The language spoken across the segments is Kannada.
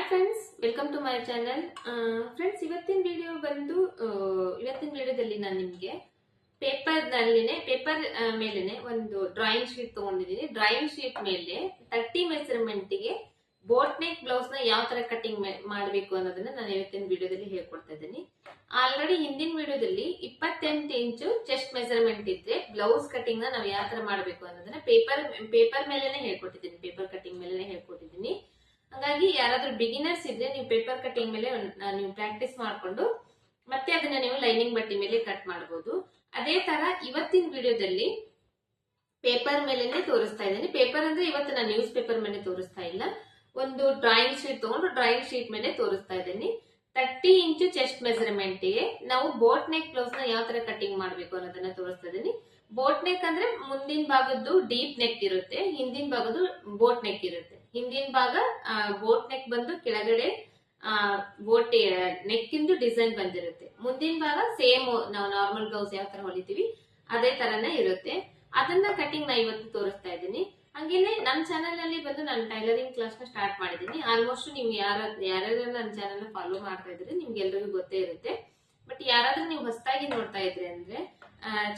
Friends, welcome to my channel. Friends, ಇವತ್ತಿನ ವಿಡಿಯೋದಲ್ಲಿ ನಾನು ನಿಮಗೆ ಪೇಪರ್ ಮೇಲೆನೆ ಒಂದು ಡ್ರಾಯಿಂಗ್ ಶೀಟ್ ತಗೊಂಡಿದ್ದೀನಿ. ಡ್ರಾಯಿಂಗ್ ಶೀಟ್ ಮೇಲೆ 30 ಮೆಜರ್ಮೆಂಟ್ಗೆ ಬೋಟ್ ನೆಕ್ ಬ್ಲೌಸ್ ನ ಯಾವ ತರ ಕಟಿಂಗ್ ಮಾಡಬೇಕು ಅನ್ನೋದನ್ನ ನಾನು ಇವತ್ತಿನ ವಿಡಿಯೋದಲ್ಲಿ ಹೇಳ್ಕೊಡ್ತಾ ಇದ್ದೀನಿ. ಆಲ್ರೆಡಿ ಹಿಂದಿನ ವಿಡಿಯೋದಲ್ಲಿ 28 ಇಂಚು ಚೆಸ್ಟ್ ಮೆಜರ್ಮೆಂಟ್ ಇದ್ರೆ ಬ್ಲೌಸ್ ಕಟಿಂಗ್ ನ ನಾವು ಯಾವ ತರ ಮಾಡಬೇಕು ಅನ್ನೋದನ್ನ ಪೇಪರ್ ಮೇಲೆನೆ ಹೇಳ್ಕೊಟ್ಟಿದ್ದೀನಿ. ಪೇಪರ್ ಕಟಿಂಗ್ ಮೇಲೆನೆ ಹೇಳ್ಕೊಟ್ಟಿದ್ದೀನಿ. ಹಾಗಾಗಿ ಯಾರಾದ್ರೂ ಬಿಗಿನರ್ಸ್ ಇದ್ರೆ ನೀವು ಪೇಪರ್ ಕಟಿಂಗ್ ಮೇಲೆ ನೀವು ಪ್ರಾಕ್ಟೀಸ್ ಮಾಡ್ಕೊಂಡು ಮತ್ತೆ ಅದನ್ನ ನೀವು ಲೈನಿಂಗ್ ಬಟ್ಟೆ ಮೇಲೆ ಕಟ್ ಮಾಡಬಹುದು. ಅದೇ ತರ ಇವತ್ತಿನ ವಿಡಿಯೋದಲ್ಲಿ ಪೇಪರ್ ಮೇಲೆನೆ ತೋರಿಸ್ತಾ ಇದ್ದೀನಿ. ಪೇಪರ್ ಅಂದ್ರೆ ಇವತ್ತು ನಾನು ನ್ಯೂಸ್ ಪೇಪರ್ ಮೇಲೆ ತೋರಿಸ್ತಾ ಇಲ್ಲ, ಒಂದು ಡ್ರಾಯಿಂಗ್ ಶೀಟ್ ತಗೊಂಡು ಡ್ರಾಯಿಂಗ್ ಶೀಟ್ ಮೇಲೆ ತೋರಿಸ್ತಾ ಇದ್ದೀನಿ. 30 ಇಂಚು ಚೆಸ್ಟ್ ಮೆಜರ್ಮೆಂಟ್ ಗೆ ನಾವು ಬೋಟ್ ನೆಕ್ ಬ್ಲೌಸ್ ನ ಯಾವ ತರ ಕಟಿಂಗ್ ಮಾಡಬೇಕು ಅನ್ನೋದನ್ನ ತೋರಿಸ್ತಾ ಇದ್ದೀನಿ. ಬೋಟ್ ನೆಕ್ ಅಂದ್ರೆ ಮುಂದಿನ ಭಾಗದ್ದು ಡೀಪ್ ನೆಕ್ ಇರುತ್ತೆ, ಹಿಂದಿನ ಭಾಗದ್ದು ಬೋಟ್ ನೆಕ್ ಇರುತ್ತೆ. ಹಿಂದಿನ ಭಾಗ ಬೋಟ್ ನೆಕ್ ಬಂದು ಕೆಳಗಡೆ ಬೋಟ್ ನೆಕ್ ಇಂದು ಡಿಸೈನ್ ಬಂದಿರುತ್ತೆ. ಮುಂದಿನ ಭಾಗ ಸೇಮ್ ನಾವು ನಾರ್ಮಲ್ ಬ್ಲೌಸ್ ಯಾವ ತರ ಹೊಲಿತೀವಿ ಅದೇ ತರನೇ ಇರುತ್ತೆ. ಅದನ್ನ ಕಟಿಂಗ್ ನಾ ಇವತ್ತು ತೋರಿಸ್ತಾ ಇದ್ದೀನಿ. ಹಂಗೇನೆ ನನ್ನ ಚಾನೆಲ್ ನಲ್ಲಿ ಬಂದು ನಾನು ಟೈಲರಿಂಗ್ ಕ್ಲಾಸ್ ನ ಸ್ಟಾರ್ಟ್ ಮಾಡಿದ್ದೀನಿ. ಆಲ್ಮೋಸ್ಟ್ ನೀವು ಯಾರ್ಯಾರು ನನ್ನ ಚಾನೆಲ್ ನ ಫಾಲೋ ಮಾಡ್ತಾ ಇದ್ರೆ ನಿಮ್ಗೆ ಎಲ್ರಿಗೂ ಗೊತ್ತೇ ಇರುತ್ತೆ. ಬಟ್ ಯಾರಾದ್ರೂ ನೀವು ಹೊಸದಾಗಿ ನೋಡ್ತಾ ಇದ್ರೆ ಅಂದ್ರೆ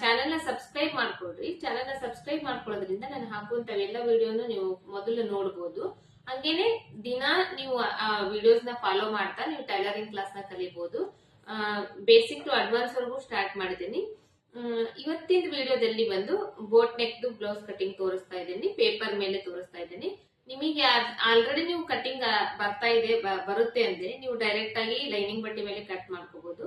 ಚಾನೆಲ್ ನ ಸಬ್ಸ್ಕ್ರೈಬ್ ಮಾಡ್ಕೊಳ್ರಿ. ಚಾನೆಲ್ ನ ಸಬ್ಸ್ಕ್ರೈಬ್ ಮಾಡ್ಕೊಳ್ಳೋದ್ರಿಂದ ನಾನು ಹಾಕುವಂತ ಎಲ್ಲ ವಿಡಿಯೋನು ನೀವು ಮೊದಲು ನೋಡಬಹುದು. ಹಂಗೇನೆ ದಿನ ನೀವು ವಿಡಿಯೋಸ್ ನ ಫಾಲೋ ಮಾಡ್ತಾ ನೀವು ಟೈಲರಿಂಗ್ ಕ್ಲಾಸ್ ನ ಕಲಿಬಹುದು. ಬೇಸಿಕ್ ಟು ಅಡ್ವಾನ್ಸ್ ವರೆಗೂ ಸ್ಟಾರ್ಟ್ ಮಾಡಿದ್ದೀನಿ. ಇವತ್ತಿನ ವಿಡಿಯೋದಲ್ಲಿ ಬಂದು ಬೋಟ್ ನೆಕ್ ಬ್ಲೌಸ್ ಕಟಿಂಗ್ ತೋರಿಸ್ತಾ ಇದ್ದೀನಿ. ಪೇಪರ್ ಮೇಲೆ ತೋರಿಸ್ತಾ ಇದ್ದೀನಿ. ನಿಮಗೆ ಆಲ್ರೆಡಿ ನೀವು ಕಟಿಂಗ್ ಬರುತ್ತೆ ಅಂದ್ರೆ ನೀವು ಡೈರೆಕ್ಟ್ ಆಗಿ ಲೈನಿಂಗ್ ಬಟ್ಟೆ ಮೇಲೆ ಕಟ್ ಮಾಡ್ಕೋಬಹುದು.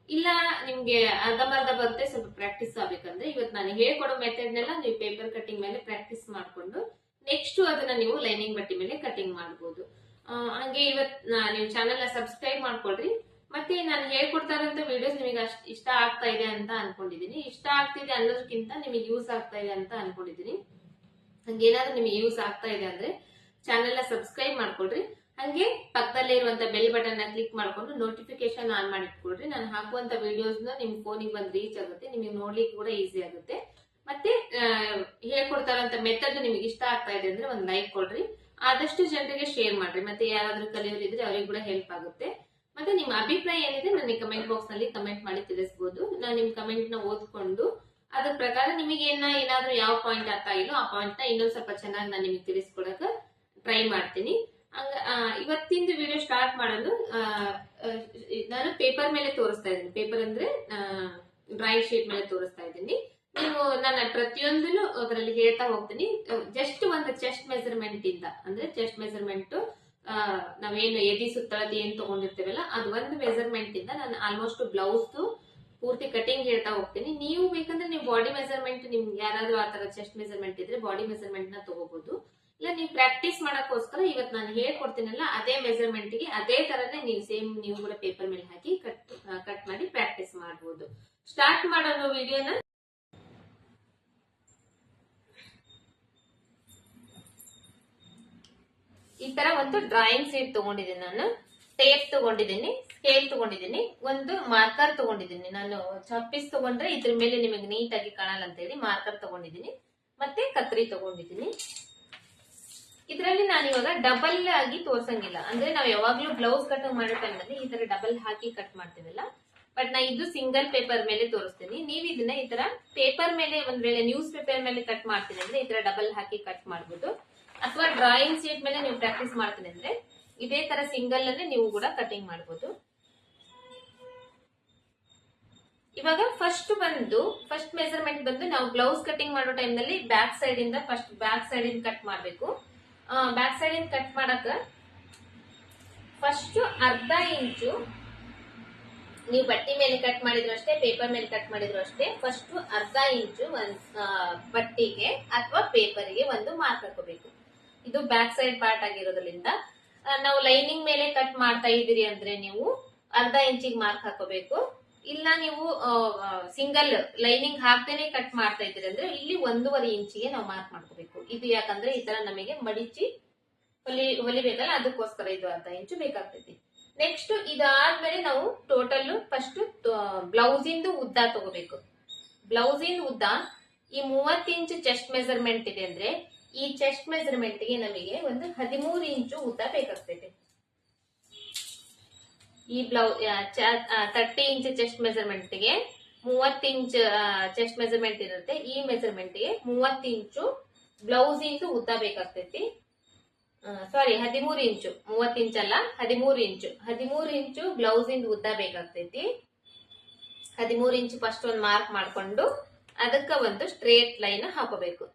ಇಲ್ಲ ನಿಮ್ಗೆ ಅರ್ಧಂಬರ್ಧ ಬರುತ್ತೆ, ಸ್ವಲ್ಪ ಪ್ರಾಕ್ಟೀಸ್ ಆಗ್ಬೇಕಂದ್ರೆ ಇವತ್ತು ನಾನು ಹೇಳ್ಕೊಡೋ ಮೆಥಡ್ ನೆಲ್ಲ ನೀವು ಪೇಪರ್ ಕಟಿಂಗ್ ಮೇಲೆ ಪ್ರಾಕ್ಟೀಸ್ ಮಾಡ್ಕೊಂಡು ನೆಕ್ಸ್ಟ್ ಅದನ್ನ ನೀವು ಲೈನಿಂಗ್ ಬಟ್ಟೆ ಮೇಲೆ ಕಟಿಂಗ್ ಮಾಡಬಹುದು. ಹಂಗೆ ನೀವು ಚಾನೆಲ್ ನ ಸಬ್ಸ್ಕ್ರೈಬ್ ಮಾಡ್ಕೊಳ್ರಿ. ಮತ್ತೆ ನಾನು ಹೇಳ್ಕೊಡ್ತಾ ಇರೋಂತ ವಿಡಿಯೋಸ್ ನಿಮಗೆ ಇಷ್ಟ ಆಗ್ತಾ ಇದೆ ಅಂತ ಅನ್ಕೊಂಡಿದೀನಿ. ಇಷ್ಟ ಆಗ್ತಿದೆ ಅನ್ನೋದಕ್ಕಿಂತ ನಿಮಗೆ ಯೂಸ್ ಆಗ್ತಾ ಇದೆ ಅಂತ ಅನ್ಕೊಂಡಿದೀನಿ. ಹಂಗೇನಾದ್ರೂ ನಿಮಗೆ ಯೂಸ್ ಆಗ್ತಾ ಇದೆ ಅಂದ್ರೆ ಚಾನೆಲ್ ನ ಸಬ್ಸ್ಕ್ರೈಬ್ ಮಾಡ್ಕೊಳ್ರಿ. ಹಂಗೆ ಪಕ್ಕದಲ್ಲೇ ಇರುವಂತ ಬೆಲ್ ಬಟನ್ ನ ಕ್ಲಿಕ್ ಮಾಡ್ಕೊಂಡು ನೋಟಿಫಿಕೇಶನ್ ಆನ್ ಮಾಡಿ ಇಟ್ಕೊಳ್ರಿ. ನಾನು ಹಾಕುವಂತ ವಿಡಿಯೋಸ್ ನ ನಿಮ್ ಫೋನಿಗೆ ಬಂದು ರೀಚ್ ಆಗುತ್ತೆ, ನಿಮಗೆ ನೋಡ್ಲಿಕ್ಕೆ ಕೂಡ ಈಸಿ ಆಗುತ್ತೆ. ಮತ್ತೆ ಹೇಳ್ಕೊಡ್ತಾ ಇರೋಂತ ಮೆಥಡ್ ನಿಮಗೆ ಇಷ್ಟ ಆಗ್ತಾ ಇದೆ ಅಂದ್ರೆ ಒಂದು ಲೈಕ್ ಕೊಡ್ರಿ. ಆದಷ್ಟು ಜನರಿಗೆ ಶೇರ್ ಮಾಡ್ರಿ. ಮತ್ತೆ ಯಾರಾದ್ರೂ ಕಲಿಯೋರಿದ್ರೆ ಅವ್ರಿಗೆ ಕೂಡ ಹೆಲ್ಪ್ ಆಗುತ್ತೆ. ಮತ್ತೆ ನಿಮ್ಮ ಅಭಿಪ್ರಾಯ ಏನಿದೆ ನನಗೆ ಕಮೆಂಟ್ ಬಾಕ್ಸ್ ನಲ್ಲಿ ಕಮೆಂಟ್ ಮಾಡಿ ತಿಳಿಸಬಹುದು. ನಾನು ನಿಮ್ ಕಮೆಂಟ್ ನ ಓದ್ಕೊಂಡು ಅದ್ರ ಪ್ರಕಾರ ನಿಮಗೆ ಏನಾದ್ರೂ ಯಾವ ಪಾಯಿಂಟ್ ಅರ್ಥ ಆಗಿಲ್ಲ ಆ ಪಾಯಿಂಟ್ ನ ಇನ್ನೊಂದ್ ಸ್ವಲ್ಪ ಚೆನ್ನಾಗಿ ನಾನು ನಿಮಗೆ ತಿಳಿಸ್ಕೊಡಕ ಟ್ರೈ ಮಾಡ್ತೀನಿ. ಇವತ್ತಿಂದು ವಿಡಿಯೋ ಸ್ಟಾರ್ಟ್ ಮಾಡಲು ನಾನು ಪೇಪರ್ ಮೇಲೆ ತೋರಿಸ್ತಾ ಇದ್ದೀನಿ. ಪೇಪರ್ ಅಂದ್ರೆ ಡ್ರಾಯಿಂಗ್ ಶೀಟ್ ಮೇಲೆ ತೋರಿಸ್ತಾ ಇದ್ದೀನಿ. ನೀವು ನಾನು ಪ್ರತಿಯೊಂದನ್ನು ಅದರಲ್ಲಿ ಹೇಳ್ತಾ ಹೋಗ್ತೀನಿ. ಜಸ್ಟ್ ಒಂದು ಚೆಸ್ಟ್ ಮೆಜರ್ಮೆಂಟ್ ಇಂದ ಅಂದ್ರೆ ಚೆಸ್ಟ್ ಮೆಜರ್ಮೆಂಟ್ ನಾವೇನು ಎದಿ ಸುತ್ತಳತೆ ಏನ್ ತಗೊಂಡಿರ್ತೇವಲ್ಲ ಅದು ಒಂದು ಮೆಜರ್ಮೆಂಟ್ ಇಂದ ನಾನು ಆಲ್ಮೋಸ್ಟ್ ಬ್ಲೌಸ್ ಪೂರ್ತಿ ಕಟಿಂಗ್ ಹೇಳ್ತಾ ಹೋಗ್ತೀನಿ. ನೀವು ಬೇಕಂದ್ರೆ ನೀವು ಬಾಡಿ ಮೆಜರ್ಮೆಂಟ್ ನಿಮ್ಗೆ ಯಾರಾದ್ರೂ ಆತರ ಚೆಸ್ಟ್ ಮೆಜರ್ಮೆಂಟ್ ಇದ್ರೆ ಬಾಡಿ ಮೆಜರ್ಮೆಂಟ್ ನ ತಗೋಬಹುದು. ಇಲ್ಲ ನೀವು ಪ್ರಾಕ್ಟೀಸ್ ಮಾಡಕ್ಕೋಸ್ಕರ ಇವತ್ತು ನಾನು ಹೇಳ್ಕೊಡ್ತೀನಲ್ಲ ಅದೇ ಮೆಜರ್ಮೆಂಟ್ ಗೆ ಅದೇ ತರನೇ ನೀವು ಕೂಡ ಪೇಪರ್ ಮೇಲೆ ಹಾಕಿ ಕಟ್ ಮಾಡಿ ಪ್ರಾಕ್ಟೀಸ್ ಮಾಡಬಹುದು. ಸ್ಟಾರ್ಟ್ ಮಾಡೋಣ ವಿಡಿಯೋನ. ಈ ತರ ಒಂದು ಡ್ರಾಯಿಂಗ್ ಶೀಟ್ ತಗೊಂಡಿದ್ದೀನಿ, ನಾನು ಟೇಪ್ ತಗೊಂಡಿದ್ದೀನಿ, ಸ್ಕೇಲ್ ತಗೊಂಡಿದ್ದೀನಿ, ಒಂದು ಮಾರ್ಕರ್ ತಗೊಂಡಿದ್ದೀನಿ. ನಾನು ಚಾಪೀಸ್ ತಗೊಂಡ್ರೆ ಇದ್ರ ಮೇಲೆ ನಿಮಗೆ ನೀಟಾಗಿ ಕಾಣಲ್ಲ ಅಂತ ಹೇಳಿ ಮಾರ್ಕರ್ ತಗೊಂಡಿದ್ದೀನಿ. ಮತ್ತೆ ಕತ್ರಿ ತಗೊಂಡಿದ್ದೀನಿ. ಇದರಲ್ಲಿ ನಾನು ಇವಾಗ ಡಬಲ್ ಆಗಿ ತೋರ್ಸಂಗಿಲ್ಲ. ಅಂದ್ರೆ ನಾವು ಯಾವಾಗ್ಲೂ ಬ್ಲೌಸ್ ಕಟ್ ಮಾಡೋ ಟೈಮ್ ಅಲ್ಲಿ ಈ ತರ ಡಬಲ್ ಹಾಕಿ ಕಟ್ ಮಾಡ್ತೀವಲ್ಲ, ಬಟ್ ನಾ ಇದು ಸಿಂಗಲ್ ಪೇಪರ್ ಮೇಲೆ ತೋರಿಸ್ತೀನಿ. ನೀವು ಇದನ್ನ ಈ ತರ ಪೇಪರ್ ಮೇಲೆ ಒಂದ್ ವೇಳೆ ನ್ಯೂಸ್ ಪೇಪರ್ ಮೇಲೆ ಕಟ್ ಮಾಡ್ತೀನಿ ಅಂದ್ರೆ ಈ ತರ ಡಬಲ್ ಹಾಕಿ ಕಟ್ ಮಾಡ್ಬೋದು. ಅಥವಾ ಡ್ರಾಯಿಂಗ್ ಶೀಟ್ ಮೇಲೆ ನೀವು ಪ್ರಾಕ್ಟೀಸ್ ಮಾಡ್ತೀನಿ ಅಂದ್ರೆ ಇದೇ ತರ ಸಿಂಗಲ್ ಅಲ್ಲೇ ನೀವು ಕೂಡ ಕಟಿಂಗ್ ಮಾಡಬಹುದು. ಇವಾಗ ಫಸ್ಟ್ ಮೆಜರ್ಮೆಂಟ್ ಬಂದು ನಾವು ಬ್ಲೌಸ್ ಕಟಿಂಗ್ ಮಾಡೋ ಟೈಮ್ ನಲ್ಲಿ ಬ್ಯಾಕ್ ಸೈಡ್ ಇಂದ ಕಟ್ ಮಾಡಬೇಕು. ಬ್ಯಾಕ್ ಸೈಡ್ ಇಂದ ಕಟ್ ಮಾಡಕ ಫಸ್ಟ್ ಅರ್ಧ ಇಂಚು ನೀವು ಬಟ್ಟೆ ಮೇಲೆ ಕಟ್ ಮಾಡಿದ್ರು ಅಷ್ಟೇ, ಪೇಪರ್ ಮೇಲೆ ಕಟ್ ಮಾಡಿದ್ರು ಅಷ್ಟೇ. ಫಸ್ಟ್ ಅರ್ಧ ಇಂಚು ಬಟ್ಟೆಗೆ ಅಥವಾ ಪೇಪರ್ಗೆ ಒಂದು ಮಾರ್ಕ್ ಹಾಕೋಬೇಕು. ಇದು ಬ್ಯಾಕ್ ಸೈಡ್ ಪಾರ್ಟ್ ಆಗಿರೋದ್ರಿಂದ ನಾವು ಲೈನಿಂಗ್ ಮೇಲೆ ಕಟ್ ಮಾಡ್ತಾ ಇದೀರಿ ಅಂದ್ರೆ ನೀವು ಅರ್ಧ ಇಂಚಿಗೆ ಮಾರ್ಕ್ ಹಾಕೋಬೇಕು. ಇಲ್ಲ ನೀವು ಸಿಂಗಲ್ ಲೈನಿಂಗ್ ಹಾಕ್ತೇನೆ ಕಟ್ ಮಾಡ್ತಾ ಇದ್ದೀರಿ ಅಂದ್ರೆ ಇಲ್ಲಿ 1.5 ಇಂಚಿಗೆ ನಾವು ಮಾರ್ಕ್ ಮಾಡ್ಕೋಬೇಕು. ಇದು ಯಾಕಂದ್ರೆ ಈ ತರ ನಮಗೆ ಮಡಿಚಿ ಹೊಲಿಬೇಕಲ್ಲ, ಅದಕ್ಕೋಸ್ಕರ ಇದು ಅರ್ಧ ಇಂಚು ಬೇಕಾಗ್ತೈತಿ. ನೆಕ್ಸ್ಟ್ ಇದಾದ್ಮೇಲೆ ನಾವು ಟೋಟಲ್ ಫಸ್ಟ್ ಬ್ಲೌಸ್ ಇಂದು ಉದ್ದ ತಗೋಬೇಕು. ಬ್ಲೌಸ್ ಇಂದ ಉದ್ದ ಈ 30 ಇಂಚು ಚೆಸ್ಟ್ ಮೆಜರ್ಮೆಂಟ್ ಇದೆ ಅಂದ್ರೆ ಈ ಚೆಸ್ಟ್ ಮೆಜರ್ಮೆಂಟ್ ಗೆ ನಮಗೆ ಒಂದು 13 ಇಂಚು ಉದ್ದ ಬೇಕಾಗ್ತೈತೆ. ಈ ಬ್ಲೌಸ್ 30 ಇಂಚ್ ಚೆಸ್ಟ್ ಮೆಜರ್ಮೆಂಟ್ ಗೆ 30 ಇಂಚ್ ಚೆಸ್ಟ್ ಮೆಜರ್ಮೆಂಟ್ ಇರುತ್ತೆ. ಈ ಮೆಜರ್ಮೆಂಟ್ ಗೆ 30 ಇಂಚು ಬ್ಲೌಸ್ ಇಂದು ಉದ್ದ ಬೇಕಾಗ್ತೈತಿ. ಸಾರಿ 13 ಇಂಚು, 30 ಇಂಚ್ ಅಲ್ಲ 13 ಇಂಚು ಬ್ಲೌಸ್ ಇಂದು ಉದ್ದ ಬೇಕಾಗ್ತೈತಿ. 13 ಇಂಚು ಫಸ್ಟ್ ಒಂದು ಮಾರ್ಕ್ ಮಾಡ್ಕೊಂಡು ಅದಕ್ಕ ಒಂದು ಸ್ಟ್ರೇಟ್ ಲೈನ್ ಹಾಕೋಬೇಕು.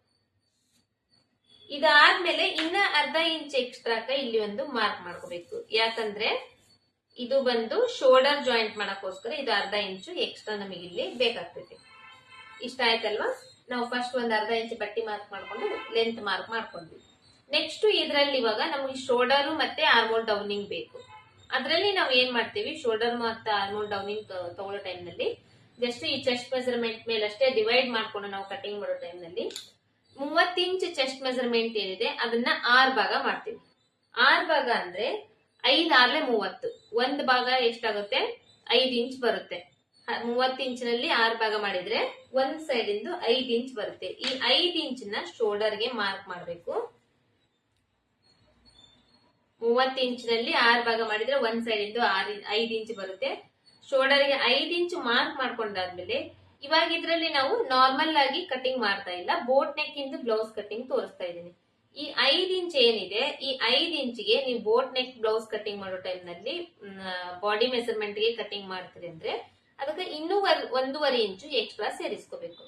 ಇದಾದ್ಮೇಲೆ ಇನ್ನ ಅರ್ಧ ಇಂಚ್ ಎಕ್ಸ್ಟ್ರಾಕ ಇಲ್ಲಿ ಒಂದು ಮಾರ್ಕ್ ಮಾಡ್ಕೋಬೇಕು. ಯಾಕಂದ್ರೆ ಇದು ಬಂದು ಶೋಲ್ಡರ್ ಜಾಯಿಂಟ್ ಮಾಡಕ್ಕೋಸ್ಕರ ಇದು ಅರ್ಧ ಇಂಚು ಎಕ್ಸ್ಟ್ರಾ ನಮಗೆ ಇಲ್ಲಿ ಬೇಕಾಗ್ತೈತಿ. ಇಷ್ಟ ಆಯ್ತಲ್ವಾ? ನಾವು ಫಸ್ಟ್ ಒಂದ್ ಅರ್ಧ ಇಂಚ್ ಪಟ್ಟಿ ಮಾರ್ಕ್ ಮಾಡ್ಕೊಂಡು ಲೆಂತ್ ಮಾರ್ಕ್ ಮಾಡ್ಕೊಂಡ್ವಿ. ನೆಕ್ಸ್ಟ್ ಇದ್ರಲ್ಲಿ ಇವಾಗ ನಮ್ಗೆ ಶೋಲ್ಡರ್ ಮತ್ತೆ ಆರ್ಮೋಲ್ ಡೌನಿಂಗ್ ಬೇಕು. ಅದ್ರಲ್ಲಿ ನಾವು ಏನ್ ಮಾಡ್ತೀವಿ, ಶೋಲ್ಡರ್ ಮತ್ತೆ ಆರ್ಮೋಲ್ ಡೌನಿಂಗ್ ತಗೊಳ್ಳೋ ಟೈಮ್ ನಲ್ಲಿ ಜಸ್ಟ್ ಈ ಚೆಸ್ಟ್ ಮೆಜರ್ಮೆಂಟ್ ಮೇಲೆ ಅಷ್ಟೇ ಡಿವೈಡ್ ಮಾಡ್ಕೊಂಡು ನಾವು ಕಟಿಂಗ್ ಮಾಡೋ ಟೈಮ್ ನಲ್ಲಿ 30 ಇಂಚ್ ಚೆಸ್ಟ್ ಮೆಜರ್ಮೆಂಟ್ ಏನಿದೆ ಅದನ್ನ 6 ಭಾಗ ಮಾಡ್ತೀವಿ. 6 ಭಾಗ ಅಂದ್ರೆ 5 6 30. ಒಂದ್ ಭಾಗ ಎಷ್ಟಾಗುತ್ತೆ? 5 ಇಂಚ್ ಬರುತ್ತೆ. 30 ಇಂಚಿನಲ್ಲಿ 6 ಭಾಗ ಮಾಡಿದ್ರೆ ಒಂದ್ ಸೈಡ್ ಇಂದು 5 ಇಂಚ್ ಬರುತ್ತೆ. ಈ 5 ಇಂಚ್ ನ ಶೋಲ್ಡರ್ ಗೆ ಮಾರ್ಕ್ ಮಾಡ್ಬೇಕು. 30 ಇಂಚಿನಲ್ಲಿ 6 ಭಾಗ ಮಾಡಿದ್ರೆ ಒಂದ್ ಸೈಡ್ ಇಂದು 5 ಇಂಚ್ ಬರುತ್ತೆ. ಶೋಲ್ಡರ್ ಗೆ 5 ಇಂಚ್ ಮಾರ್ಕ್ ಮಾಡ್ಕೊಂಡಾದ್ಮೇಲೆ ಇವಾಗ ಇದ್ರಲ್ಲಿ ನಾವು ನಾರ್ಮಲ್ ಆಗಿ ಕಟಿಂಗ್ ಮಾಡ್ತಾ ಇಲ್ಲ, ಬೋಟ್ ನೆಕ್ ಇಂದು ಬ್ಲೌಸ್ ಕಟಿಂಗ್ ತೋರಿಸ್ತಾ ಇದ್ದೀನಿ. ಈ 5 ಇಂಚ್ ಏನಿದೆ, ಈ 5 ಇಂಚ್ಗೆ ನೀವು ಬೋಟ್ ನೆಕ್ ಬ್ಲೌಸ್ ಕಟಿಂಗ್ ಮಾಡೋ ಟೈಮ್ ನಲ್ಲಿ ಬಾಡಿ ಮೆಜರ್ಮೆಂಟ್ ಗೆ ಕಟಿಂಗ್ ಮಾಡ್ತೀರಿ ಅಂದ್ರೆ ಅದಕ್ಕೆ ಇನ್ನೂ 1.5 ಇಂಚು ಎಕ್ಸ್ಟ್ರಾ ಸೇರಿಸ್ಕೋಬೇಕು.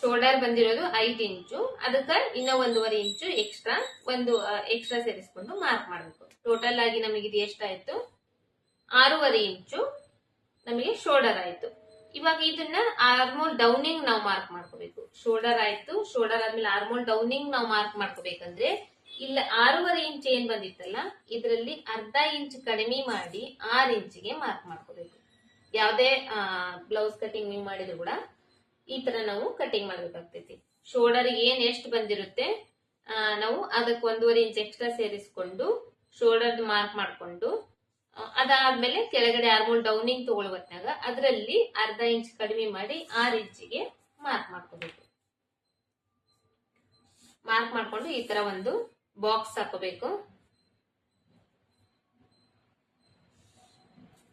ಶೋಲ್ಡರ್ ಬಂದಿರೋದು 5 ಇಂಚು, ಅದಕ್ಕೆ ಇನ್ನ 1.5 ಇಂಚು ಎಕ್ಸ್ಟ್ರಾ ಸೇರಿಸ್ಕೊಂಡು ಮಾರ್ಕ್ ಮಾಡಬೇಕು. ಟೋಟಲ್ ಆಗಿ ನಮಗೆ ಇದು ಎಷ್ಟಾಯ್ತು? 6.5 ಇಂಚು ನಮಗೆ ಶೋಲ್ಡರ್ ಆಯ್ತು. ಇವಾಗ ಇದನ್ನ ಆರ್ಮೋಲ್ ಡೌನಿಂಗ್ ನಾವು ಮಾರ್ಕ್ ಮಾಡ್ಕೋಬೇಕು. ಶೋಲ್ಡರ್ ಆಯ್ತು, ಶೋಲ್ಡರ್ ಆದ್ಮೇಲೆ ಆರ್ಮೋಲ್ ಡೌನಿಂಗ್ ನಾವು ಮಾರ್ಕ್ ಮಾಡ್ಕೋಬೇಕಂದ್ರೆ ಇಲ್ಲ 6.5 ಇಂಚ್ ಏನ್ ಬಂದಿತ್ತಲ್ಲ ಇದರಲ್ಲಿ ಅರ್ಧ ಇಂಚ್ ಕಡಿಮೆ ಮಾಡಿ 6 ಇಂಚಿಗೆ ಮಾರ್ಕ್ ಮಾಡ್ಕೋಬೇಕು. ಯಾವ್ದೇ ಬ್ಲೌಸ್ ಕಟಿಂಗ್ ನೀವು ಮಾಡಿದ್ರು ಕೂಡ ಈ ತರ ನಾವು ಕಟಿಂಗ್ ಮಾಡ್ಬೇಕಾಗ್ತೈತಿ. ಶೋಲ್ಡರ್ ಏನ್ ಎಷ್ಟು ಬಂದಿರುತ್ತೆ ನಾವು ಅದಕ್ಕೆ 1.5 ಇಂಚ್ ಎಕ್ಸ್ಟ್ರಾ ಸೇರಿಸ್ಕೊಂಡು ಶೋಲ್ಡರ್ ಮಾರ್ಕ್ ಮಾಡ್ಕೊಂಡು ಅದಾದ್ಮೇಲೆ ಕೆಳಗಡೆ ಆರ್ಮೋಲ್ ಡೌನಿಂಗ್ ತಗೊಳ್ಳುವತ್ನಾಗ ಅದರಲ್ಲಿ ಅರ್ಧ ಇಂಚ್ ಕಡಿಮೆ ಮಾಡಿ 6 ಇಂಚಿಗೆ ಮಾರ್ಕ್ ಮಾಡ್ಕೋಬೇಕು. ಮಾರ್ಕ್ ಮಾಡ್ಕೊಂಡು ಈ ತರ ಒಂದು ಬಾಕ್ಸ್ ಹಾಕೋಬೇಕು.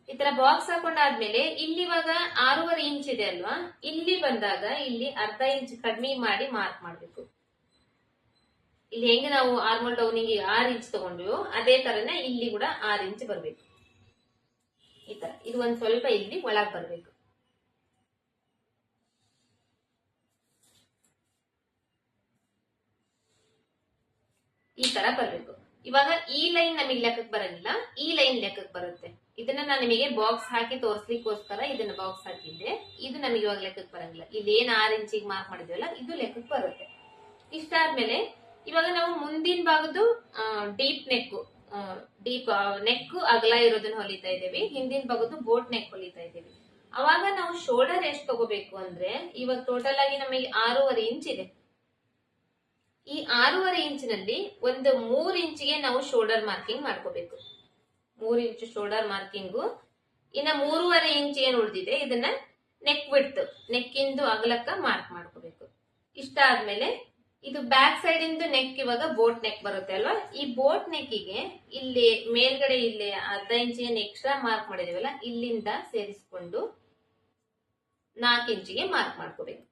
ಈ ತರ ಬಾಕ್ಸ್ ಹಾಕೊಂಡಾದ್ಮೇಲೆ ಇಲ್ಲಿ ಇವಾಗ 6.5 ಇಂಚ್ ಇದೆ ಅಲ್ವಾ, ಇಲ್ಲಿ ಬಂದಾಗ ಇಲ್ಲಿ ಅರ್ಧ ಇಂಚ್ ಕಡಿಮೆ ಮಾಡಿ ಮಾರ್ಕ್ ಮಾಡ್ಬೇಕು. ಇಲ್ಲಿ ಹೆಂಗೆ ನಾವು ಆರ್ಮೋಲ್ ಡೌನಿಂಗ್ 6 ಇಂಚ್ ತಗೊಂಡ್ವಿ ಅದೇ ತರನ ಇಲ್ಲಿ ಕೂಡ 6 ಇಂಚ್ ಬರ್ಬೇಕು. ಈ ತರ ಇದು ಒಂದ್ ಸ್ವಲ್ಪ ಇಲ್ಲಿ ಒಳಗ್ ಬರ್ಬೇಕು. ಈ ತರ ಬರ್ಬೇಕು. ಇವಾಗ ಈ ಲೈನ್ ನಮಗೆ ಲೆಕ್ಕಕ್ಕೆ ಬರಂಗಿಲ್ಲ, ಈ ಲೈನ್ ಲೆಕ್ಕಕ್ಕೆ ಬರುತ್ತೆ. ಇದನ್ನ ನಾನು ನಿಮಗೆ ಬಾಕ್ಸ್ ಹಾಕಿ ತೋರಿಸ್ಲಿಕ್ಕೋಸ್ಕರ ಇದನ್ನ ಬಾಕ್ಸ್ ಹಾಕಿದ್ದೆ. ಇದು ನಮಗೆ ಇವಾಗ ಲೆಕ್ಕಕ್ಕೆ ಬರಂಗಿಲ್ಲ. ಇಲ್ಲೇನ್ 6 ಇಂಚಿಗೆ ಮಾರ್ಕ್ ಮಾಡಿದ್ವಲ್ಲ ಇದು ಲೆಕ್ಕಕ್ಕೆ ಬರುತ್ತೆ. ಇಷ್ಟಾದ್ಮೇಲೆ ಇವಾಗ ನಾವು ಮುಂದಿನ ಭಾಗದ್ದು ಡೀಪ್ ನೆಕ್ ಅಗಲ ಇರೋದನ್ನ ಹೊಲಿತಾ ಇದ್ದೇವೆ, ಹಿಂದಿನ ಭಾಗದ್ದು ಬೋಟ್ ನೆಕ್ ಹೊಲಿತಾ ಇದ್ದೇವೆ. ಅವಾಗ ನಾವು ಶೋಲ್ಡರ್ ಎಷ್ಟು ತಗೋಬೇಕು ಅಂದ್ರೆ ಇವಾಗ ಟೋಟಲ್ ಆಗಿ ನಮಗೆ 6.5 ಇಂಚ್ ಇದೆ. ಈ 6.5 ಇಂಚ್ ನಲ್ಲಿ ಒಂದು 3 ಇಂಚಿಗೆ ನಾವು ಶೋಲ್ಡರ್ ಮಾರ್ಕಿಂಗ್ ಮಾಡ್ಕೋಬೇಕು. 3 ಇಂಚು ಶೋಲ್ಡರ್ ಮಾರ್ಕಿಂಗು. ಇನ್ನ 3.5 ಇಂಚ್ ಏನ್ ಉಳಿದಿದೆ ಇದನ್ನ ನೆಕ್ ವಿಡ್ತ್, ನೆಕ್ಕಿಂದು ಅಗಲಕ್ಕ ಮಾರ್ಕ್ ಮಾಡ್ಕೋಬೇಕು. ಇಷ್ಟ ಆದ್ಮೇಲೆ ಇದು ಬ್ಯಾಕ್ ಸೈಡ್ ಇಂದು ನೆಕ್ ಇವಾಗ ಬೋಟ್ ನೆಕ್ ಬರುತ್ತೆ ಅಲ್ವಾ, ಈ ಬೋಟ್ ನೆಕ್ಕಿಗೆ ಇಲ್ಲಿ ಮೇಲ್ಗಡೆ ಇಲ್ಲಿ ಅರ್ಧ ಇಂಚ್ ಏನ್ ಎಕ್ಸ್ಟ್ರಾ ಮಾರ್ಕ್ ಮಾಡಿದೀವಲ್ಲ ಇಲ್ಲಿಂದ ಸೇರಿಸ್ಕೊಂಡು 4 ಇಂಚಿಗೆ ಮಾರ್ಕ್ ಮಾಡ್ಕೋಬೇಕು.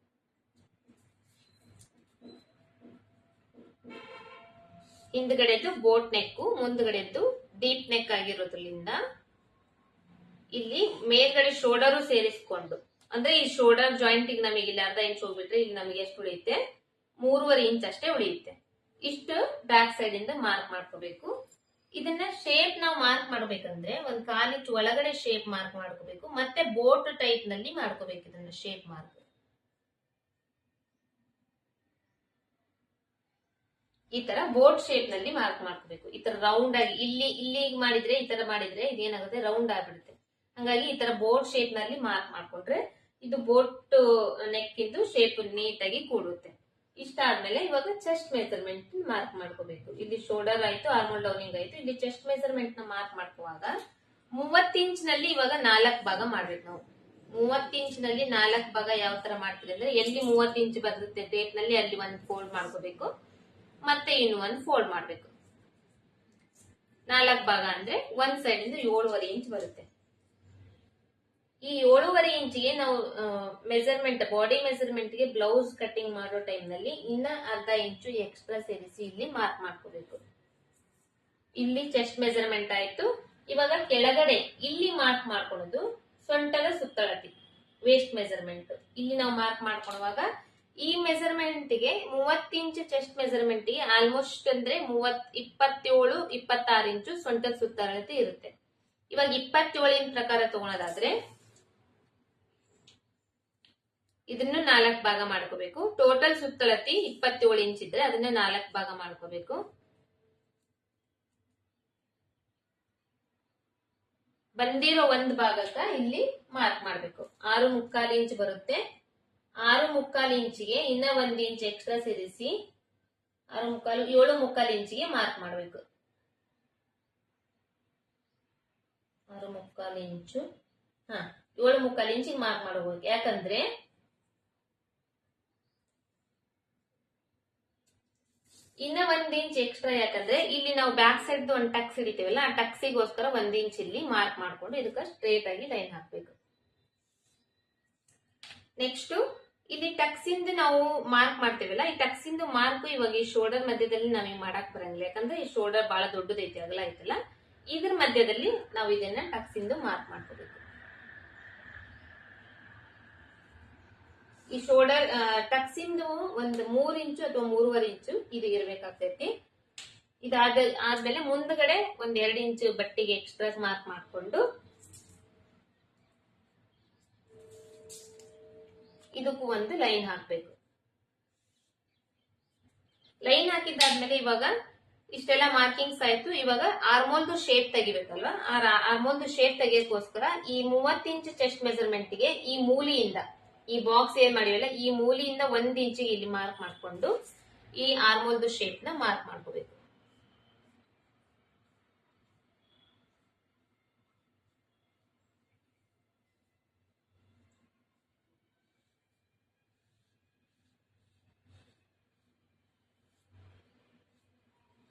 ಹಿಂದ್ಗಡೆದು ಬೋಟ್ ನೆಕ್, ಮುಂದ್ಗಡೆದ್ದು ಡೀಪ್ ನೆಕ್ ಆಗಿರೋದ್ರಿಂದ ಇಲ್ಲಿ ಮೇಲ್ಗಡೆ ಶೋಲ್ಡರ್ ಸೇರಿಸ್ಕೊಂಡು ಅಂದ್ರೆ ಈ ಶೋಲ್ಡರ್ ಜಾಯಿಂಟ್ ನಮಗೆ ಇಲ್ಲಿ ಅರ್ಧ ಇಂಚ್ ಹೋಗ್ಬಿಟ್ರೆ ಇಲ್ಲಿ ನಮಗೆ ಎಷ್ಟು ಉಳಿಯುತ್ತೆ? 3.5 ಇಂಚ್ ಅಷ್ಟೇ ಉಳಿಯುತ್ತೆ. ಇಷ್ಟು ಬ್ಯಾಕ್ ಸೈಡ್ ಇಂದ ಮಾರ್ಕ್ ಮಾಡ್ಕೋಬೇಕು. ಇದನ್ನ ಶೇಪ್ ನಾವು ಮಾರ್ಕ್ ಮಾಡ್ಬೇಕಂದ್ರೆ ಒಂದ್ 1/4 ಇಂಚ್ ಒಳಗಡೆ ಶೇಪ್ ಮಾರ್ಕ್ ಮಾಡ್ಕೋಬೇಕು, ಮತ್ತೆ ಬೋಟ್ ಟೈಪ್ ನಲ್ಲಿ ಮಾಡ್ಕೋಬೇಕು. ಇದನ್ನ ಶೇಪ್ ಮಾರ್ಕ್ ಈ ತರ ಬೋಟ್ ಶೇಪ್ ನಲ್ಲಿ ಮಾರ್ಕ್ ಮಾಡ್ಕೋಬೇಕು. ಈ ತರ ರೌಂಡ್ ಆಗಿ ಇಲ್ಲಿ ಮಾಡಿದ್ರೆ ಈ ತರ ಮಾಡಿದ್ರೆ ಇದೇನಾಗುತ್ತೆ ರೌಂಡ್ ಆಗ್ಬಿಡುತ್ತೆ. ಹಂಗಾಗಿ ಈ ತರ ಬೋಟ್ ಶೇಪ್ ನಲ್ಲಿ ಮಾರ್ಕ್ ಮಾಡ್ಕೊಂಡ್ರೆ ಇದು ಬೋಟ್ ನೆಕ್ ಇಂದು ಶೇಪ್ ನೀಟಾಗಿ ಕೂಡುತ್ತೆ. ಇಷ್ಟ ಆದ್ಮೇಲೆ ಇವಾಗ ಚೆಸ್ಟ್ ಮೆಜರ್ಮೆಂಟ್ ಮಾರ್ಕ್ ಮಾಡ್ಕೋಬೇಕು. ಇಲ್ಲಿ ಶೋಲ್ಡರ್ ಆಯ್ತು, ಆರ್ಮೋಲ್ ಡೌನಿಂಗ್ ಆಯ್ತು. ಇಲ್ಲಿ ಚೆಸ್ಟ್ ಮೆಜರ್ಮೆಂಟ್ ನ ಮಾರ್ಕ್ ಮಾಡ್ಕೋವಾಗ 30 ಇಂಚ್ ನಲ್ಲಿ ಇವಾಗ 4 ಭಾಗ ಮಾಡ್ಬೇಕು ನಾವು. 30 ಇಂಚ್ ನಲ್ಲಿ 4 ಭಾಗ ಯಾವ ತರ ಮಾಡ್ತೀವಿ ಅಂದ್ರೆ ಎಲ್ಲಿ 30 ಇಂಚ್ ಬರುತ್ತೆ ಟೇಪ್ ನಲ್ಲಿ ಅಲ್ಲಿ ಒಂದು ಫೋಲ್ಡ್ ಮಾಡ್ಕೋಬೇಕು, ಮತ್ತೆ ಇನ್ನು ಒಂದು ಫೋಲ್ಡ್ ಮಾಡ್ಬೇಕು. 4 ಭಾಗ ಅಂದ್ರೆ ಒಂದ್ ಸೈಡ್ ಇಂದ 7.5 ಇಂಚ್ ಬರುತ್ತೆ. ಈ 7.5 ಇಂಚಿಗೆ ನಾವು ಮೆಜರ್ಮೆಂಟ್ ಬಾಡಿ ಮೆಜರ್ಮೆಂಟ್ ಗೆ ಬ್ಲೌಸ್ ಕಟಿಂಗ್ ಮಾಡೋ ಟೈಮ್ ನಲ್ಲಿ ಇನ್ನ ಅರ್ಧ ಇಂಚು ಎಕ್ಸ್ಟ್ರಾ ಸೇರಿಸಿ ಇಲ್ಲಿ ಮಾರ್ಕ್ ಮಾಡ್ಕೋಬೇಕು. ಇಲ್ಲಿ ಚೆಸ್ಟ್ ಮೆಜರ್ಮೆಂಟ್ ಆಯ್ತು. ಇವಾಗ ಕೆಳಗಡೆ ಇಲ್ಲಿ ಮಾರ್ಕ್ ಮಾಡ್ಕೊಳ್ಳೋದು ಸೊಂಟದ ಸುತ್ತಳತೆ ವೇಸ್ಟ್ ಮೆಜರ್ಮೆಂಟ್. ಇಲ್ಲಿ ನಾವು ಮಾರ್ಕ್ ಮಾಡ್ಕೊಳ್ಳುವಾಗ ಈ ಮೆಜರ್ಮೆಂಟ್ ಗೆ 30 ಇಂಚ್ ಚೆಸ್ಟ್ ಮೆಜರ್ಮೆಂಟ್ ಗೆ ಆಲ್ಮೋಸ್ಟ್ ಅಂದ್ರೆ 27-26 ಇಂಚು ಸೊಂಟದ ಸುತ್ತಳತೆ ಇರುತ್ತೆ. ಇವಾಗ 27 ಪ್ರಕಾರ ತಗೊಳೋದಾದ್ರೆ ಇದನ್ನು 4 ಭಾಗ ಮಾಡ್ಕೋಬೇಕು. ಟೋಟಲ್ ಸುತ್ತಳತೆ 27 ಇಂಚ್ ಇದ್ರೆ ಅದನ್ನ 4 ಭಾಗ ಮಾಡ್ಕೋಬೇಕು. ಬಂದಿರೋ ಒಂದು ಭಾಗಕ್ಕ ಇಲ್ಲಿ ಮಾರ್ಕ್ ಮಾಡ್ಬೇಕು. 6.25 ಇಂಚ್ ಬರುತ್ತೆ. 6.25 ಇಂಚಿಗೆ ಇನ್ನ 1 ಇಂಚ್ ಎಕ್ಸ್ಟ್ರಾ ಸೇರಿಸಿ 7.25 ಇಂಚಿಗೆ ಮಾರ್ಕ್ ಮಾಡಬೇಕು. 6.25 ಇಂಚು 7.25 ಇಂಚಿಗೆ ಮಾರ್ಕ್ ಮಾಡಬಹುದು. ಯಾಕಂದ್ರೆ ಇನ್ನ 1 ಇಂಚ್ ಎಕ್ಸ್ಟ್ರಾ, ಯಾಕಂದ್ರೆ ಇಲ್ಲಿ ನಾವು ಬ್ಯಾಕ್ ಸೈಡ್ ಒಂದು ಟಕ್ಸ್ ಹಿಡಿತೀವಲ್ಲ, ಆ ಟಕ್ಸಿಗೋಸ್ಕರ 1 ಇಂಚ್ ಇಲ್ಲಿ ಮಾರ್ಕ್ ಮಾಡ್ಕೊಂಡು ಇದಕ್ಕೆ ಸ್ಟ್ರೇಟ್ ಆಗಿ ಲೈನ್ ಹಾಕ್ಬೇಕು. ನೆಕ್ಸ್ಟ್ ಇಲ್ಲಿ ಟಕ್ಸ್ ಇಂದ ನಾವು ಮಾರ್ಕ್ ಮಾಡ್ತೀವಲ್ಲ, ಈ ಟಕ್ಸ್ ಇಂದ ಮಾರ್ಕ್ ಇವಾಗ ಈ ಶೋಲ್ಡರ್ ಮಧ್ಯದಲ್ಲಿ ನಾವೀಗ ಮಾಡಕ್ ಬರಂಗಿಲ್ಲ. ಯಾಕಂದ್ರೆ ಈ ಶೋಲ್ಡರ್ ಬಹಳ ದೊಡ್ಡದೈತಿ, ಅಗಲ ಐತಲ್ಲ, ಇದ್ರ ಮಧ್ಯದಲ್ಲಿ ನಾವು ಇದನ್ನ ಟಕ್ಸ್ ಇಂದ ಮಾರ್ಕ್ ಮಾಡ್ಕೋಬೇಕು. ಈ ಶೋಲ್ಡರ್ ಟಕ್ಸ್ ಇಂದು ಒಂದು 3 ಇಂಚು ಅಥವಾ 3.5 ಇಂಚು ಇದು ಇರ್ಬೇಕಾಗ್ತೈತಿ. ಆದ್ಮೇಲೆ ಮುಂದ್ಗಡೆ 2 ಇಂಚು ಬಟ್ಟೆಗೆ ಎಕ್ಸ್ಟ್ರಾ ಮಾರ್ಕ್ ಮಾಡ್ಕೊಂಡು ಇದಕ್ಕೂ ಒಂದು ಲೈನ್ ಹಾಕ್ಬೇಕು. ಲೈನ್ ಹಾಕಿದ್ದಾದ್ಮೇಲೆ ಇವಾಗ ಇಷ್ಟೆಲ್ಲ ಮಾರ್ಕಿಂಗ್ಸ್ ಆಯ್ತು. ಇವಾಗ ಆರ್ಮೋಲ್ದು ಶೇಪ್ ತೆಗಿಬೇಕಲ್ವಾ, ಆರ್ಮೋಲ್ದು ಶೇಪ್ ತೆಗಿಯೋಕೋಸ್ಕರ ಈ 30 ಇಂಚ್ ಚೆಸ್ಟ್ ಮೆಜರ್ಮೆಂಟ್ ಗೆ ಈ ಮೂಲಿಯಿಂದ, ಈ ಬಾಕ್ಸ್ ಏನ್ ಮಾಡಿವಲ್ಲ ಈ ಮೂಲಿಯಿಂದ 1 ಇಂಚಿಗೆ ಇಲ್ಲಿ ಮಾರ್ಕ್ ಮಾಡ್ಕೊಂಡು ಈ ಆರ್ಮೋಲ್ದು ಶೇಪ್ ನ ಮಾರ್ಕ್ ಮಾಡ್ಕೋಬೇಕು.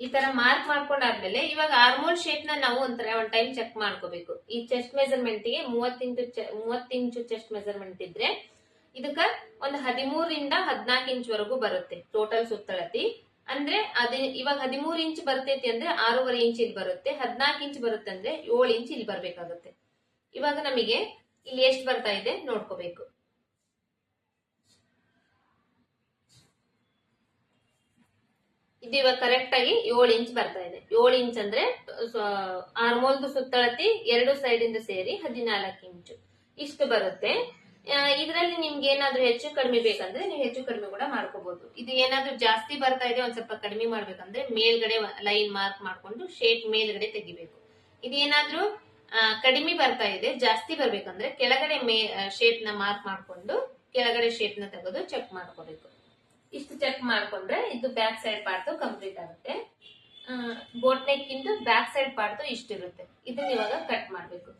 ಈ ತರ ಮಾರ್ಕ್ ಮಾಡ್ಕೊಂಡಾದ್ಮೇಲೆ ಇವಾಗ ಆರ್ಮೋಲ್ ಶೇಪ್ ನ ನಾವು ಒಂದ್ ಟೈಮ್ ಚೆಕ್ ಮಾಡ್ಕೋಬೇಕು. ಈ ಚೆಸ್ಟ್ ಮೆಜರ್ಮೆಂಟ್ ಗೆ 30 ಇಂಚು ಚೆಸ್ಟ್ ಮೆಜರ್ಮೆಂಟ್ ಇದ್ರೆ ಇದಕ್ಕ ಒಂದು 13-14 ಇಂಚ್ ವರೆಗೂ ಬರುತ್ತೆ ಟೋಟಲ್ ಸುತ್ತಳತೆ. ಅಂದ್ರೆ ಇವಾಗ 13 ಇಂಚ್ ಬರ್ತೈತಿ ಅಂದ್ರೆ 6.5 ಇಂಚ್ ಇಲ್ಲಿ ಬರುತ್ತೆ. 14 ಇಂಚ್ ಬರುತ್ತೆ ಅಂದ್ರೆ 7 ಇಂಚ್ ಇಲ್ಲಿ ಬರ್ಬೇಕಾಗುತ್ತೆ. ಇವಾಗ ನಮಗೆ ಇಲ್ಲಿ ಎಷ್ಟು ಬರ್ತಾ ಇದೆ ನೋಡ್ಕೋಬೇಕು. ಇದು ಇವಾಗ ಕರೆಕ್ಟ್ ಆಗಿ 7 ಇಂಚ್ ಬರ್ತಾ ಇದೆ. 7 ಇಂಚ್ ಅಂದ್ರೆ ಆರ್ಮೋಲ್ದು ಸುತ್ತಳತೆ 2 ಸೈಡ್ ಇಂದ ಸೇರಿ 14 ಇಂಚು ಇಷ್ಟು ಬರುತ್ತೆ. ಇದರಲ್ಲಿ ನಿಮ್ಗೆ ಏನಾದ್ರೂ ಹೆಚ್ಚು ಕಡಿಮೆ ಬೇಕಂದ್ರೆ ನೀವು ಹೆಚ್ಚು ಕಡಿಮೆ ಕೂಡ ಮಾಡ್ಕೋಬಹುದು. ಇದು ಏನಾದ್ರೂ ಜಾಸ್ತಿ ಬರ್ತಾ ಇದೆ ಒಂದ್ ಸ್ವಲ್ಪ ಕಡಿಮೆ ಮಾಡ್ಬೇಕಂದ್ರೆ ಮೇಲ್ಗಡೆ ಲೈನ್ ಮಾರ್ಕ್ ಮಾಡ್ಕೊಂಡು ಶೇಪ್ ಮೇಲ್ಗಡೆ ತೆಗಿಬೇಕು. ಇದು ಏನಾದ್ರೂ ಕಡಿಮೆ ಬರ್ತಾ ಇದೆ ಜಾಸ್ತಿ ಬರ್ಬೇಕಂದ್ರೆ ಕೆಳಗಡೆ ಶೇಪ್ ನ ಮಾರ್ಕ್ ಮಾಡ್ಕೊಂಡು ಕೆಳಗಡೆ ಶೇಪ್ ನ ತೆಗೆದು ಚೆಕ್ ಮಾಡ್ಕೋಬೇಕು. ಇಷ್ಟು ಚೆಕ್ ಮಾಡ್ಕೊಂಡ್ರೆ ಇದು ಬ್ಯಾಕ್ ಸೈಡ್ ಪಾರ್ಟ್ ಕಂಪ್ಲೀಟ್ ಆಗುತ್ತೆ. ಬೋಟ್ ನೆಕ್ ಇಂದು ಬ್ಯಾಕ್ ಸೈಡ್ ಪಾರ್ಟ್ ಇಷ್ಟಿರುತ್ತೆ. ಇದನ್ನ ಇವಾಗ ಕಟ್ ಮಾಡ್ಬೇಕು.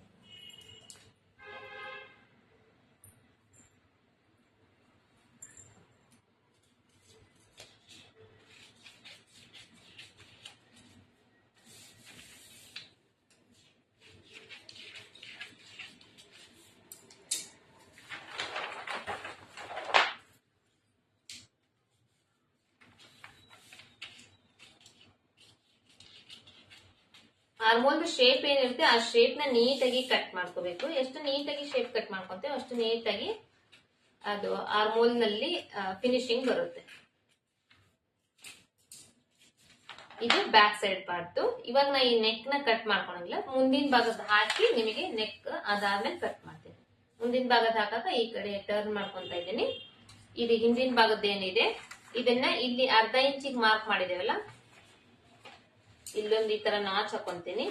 ಆರ್ಮೋಲ್ ಶೇಪ್ ಏನಿರುತ್ತೆ ಆ ಶೇಪ್ ನ ನೀಟಾಗಿ ಕಟ್ ಮಾಡ್ಕೋಬೇಕು. ಎಷ್ಟು ನೀಟಾಗಿ ಶೇಪ್ ಕಟ್ ಮಾಡ್ಕೊಂತೇವೆ ಅಷ್ಟು ನೀಟಾಗಿ ಅದು ಆರ್ಮೋಲ್ ನಲ್ಲಿ ಫಿನಿಶಿಂಗ್ ಬರುತ್ತೆ. ಇದು ಬ್ಯಾಕ್ ಸೈಡ್ ಪಾರ್ಟ್. ಇವಾಗ ನಾ ಈ ನೆಕ್ ನ ಕಟ್ ಮಾಡ್ಕೊಳಂಗಿಲ್ಲ, ಮುಂದಿನ ಭಾಗದ ಹಾಕಿ ನಿಮಗೆ ನೆಕ್ ಅದಾದ್ಮೇಲೆ ಕಟ್ ಮಾಡ್ತೇನೆ. ಮುಂದಿನ ಭಾಗದ ಹಾಕಾಕ ಈ ಕಡೆ ಟರ್ನ್ ಮಾಡ್ಕೊಂತ ಇದ್ದೀನಿ. ಇದು ಹಿಂದಿನ ಭಾಗದ ಏನಿದೆ ಇದನ್ನ ಇಲ್ಲಿ ಅರ್ಧ ಇಂಚಿಗೆ ಮಾರ್ಕ್ ಮಾಡಿದೇವಲ್ಲ, ಇಲ್ಲೊಂದು ಈ ತರ ನಾಚ್ ಹಾಕೊಂತೀನಿ.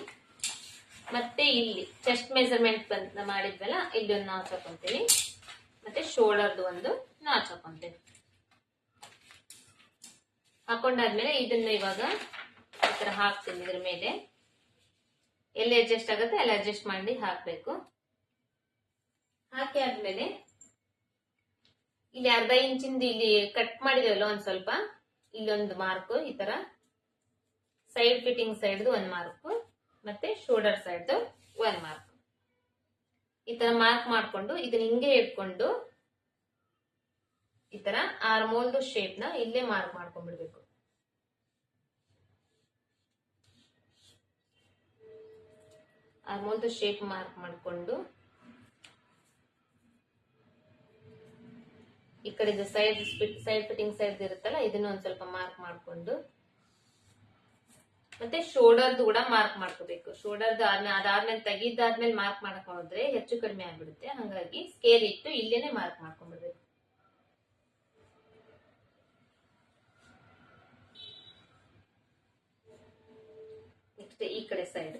ಮತ್ತೆ ಇಲ್ಲಿ ಚೆಸ್ಟ್ ಮೆಜರ್ಮೆಂಟ್ ಮಾಡಿದ್ವಲ್ಲ ಇಲ್ಲೊಂದು ನಾಚ್ ಹಾಕೊಂತೀನಿ. ಮತ್ತೆ ಶೋಲ್ಡರ್ದು ಒಂದು ನಾಚ್ ಹಾಕೊಂತೀನಿ. ಹಾಕೊಂಡಾದ್ಮೇಲೆ ಇದನ್ನ ಇವಾಗ ಈ ತರ ಹಾಕ್ತೀನಿ. ಇದ್ರ ಮೇಲೆ ಎಲ್ಲಿ ಅಡ್ಜಸ್ಟ್ ಆಗುತ್ತೆ ಅಲ್ಲಿ ಅಡ್ಜಸ್ಟ್ ಮಾಡಿ ಹಾಕ್ಬೇಕು. ಹಾಕಿ ಆದ್ಮೇಲೆ ಇಲ್ಲಿ ಅರ್ಧ ಇಂಚಿಂದ ಇಲ್ಲಿ ಕಟ್ ಮಾಡಿದೇವಲ್ಲ ಒಂದ್ ಸ್ವಲ್ಪ, ಇಲ್ಲೊಂದು ಮಾರ್ಕ್ ಈ ತರ ಸೈಡ್ ಫಿಟ್ಟಿಂಗ್ ಸೈಡ್ ಒಂದು ಮಾರ್ಕ್, ಮತ್ತೆ ಶೋಲ್ಡರ್ ಸೈಡ್ 1 ಮಾರ್ಕ್. ಈ ತರ ಮಾರ್ಕ್ ಮಾಡ್ಕೊಂಡು ಇದನ್ನ ಹಿಂಗೆ ಇಟ್ಕೊಂಡು ಈ ತರ ಆರ್ಮೋಲ್ದು ಶೇಪ್ ನ ಇಲ್ಲೇ ಮಾರ್ಕ್ ಮಾಡ್ಕೊಂಡ್ಬಿಡ್ಬೇಕು. ಆರ್ಮೋಲ್ದು ಶೇಪ್ ಮಾರ್ಕ್ ಮಾಡ್ಕೊಂಡು ಈ ಕಡೆ ಸೈಡ್ ಫಿಟ್ಟಿಂಗ್ ಸೈಡ್ ಇರುತ್ತಲ್ಲ ಇದನ್ನ ಒಂದ್ ಸ್ವಲ್ಪ ಮಾರ್ಕ್ ಮಾಡ್ಕೊಂಡು ಮತ್ತೆ ಶೋಲ್ಡರ್ದು ಕೂಡ ಮಾರ್ಕ್ ಮಾಡ್ಕೋಬೇಕು. ಶೋಲ್ಡರ್ದು ಅದಾದ್ಮೇಲೆ ತೆಗಿದಾದ್ಮೇಲೆ ಮಾರ್ಕ್ ಮಾಡಕ್ ಹೋದ್ರೆ ಹೆಚ್ಚು ಕಡಿಮೆ ಆಗ್ಬಿಡುತ್ತೆ. ಹಾಗಾಗಿ ಸ್ಕೇಲ್ ಇಟ್ಟು ಇಲ್ಲೇನೆ ಮಾರ್ಕ್ ಮಾಡ್ಕೊಂಡ್ಬಿಡ್ಬೇಕು. ನೆಕ್ಸ್ಟ್ ಈ ಕಡೆ ಸೈಡ್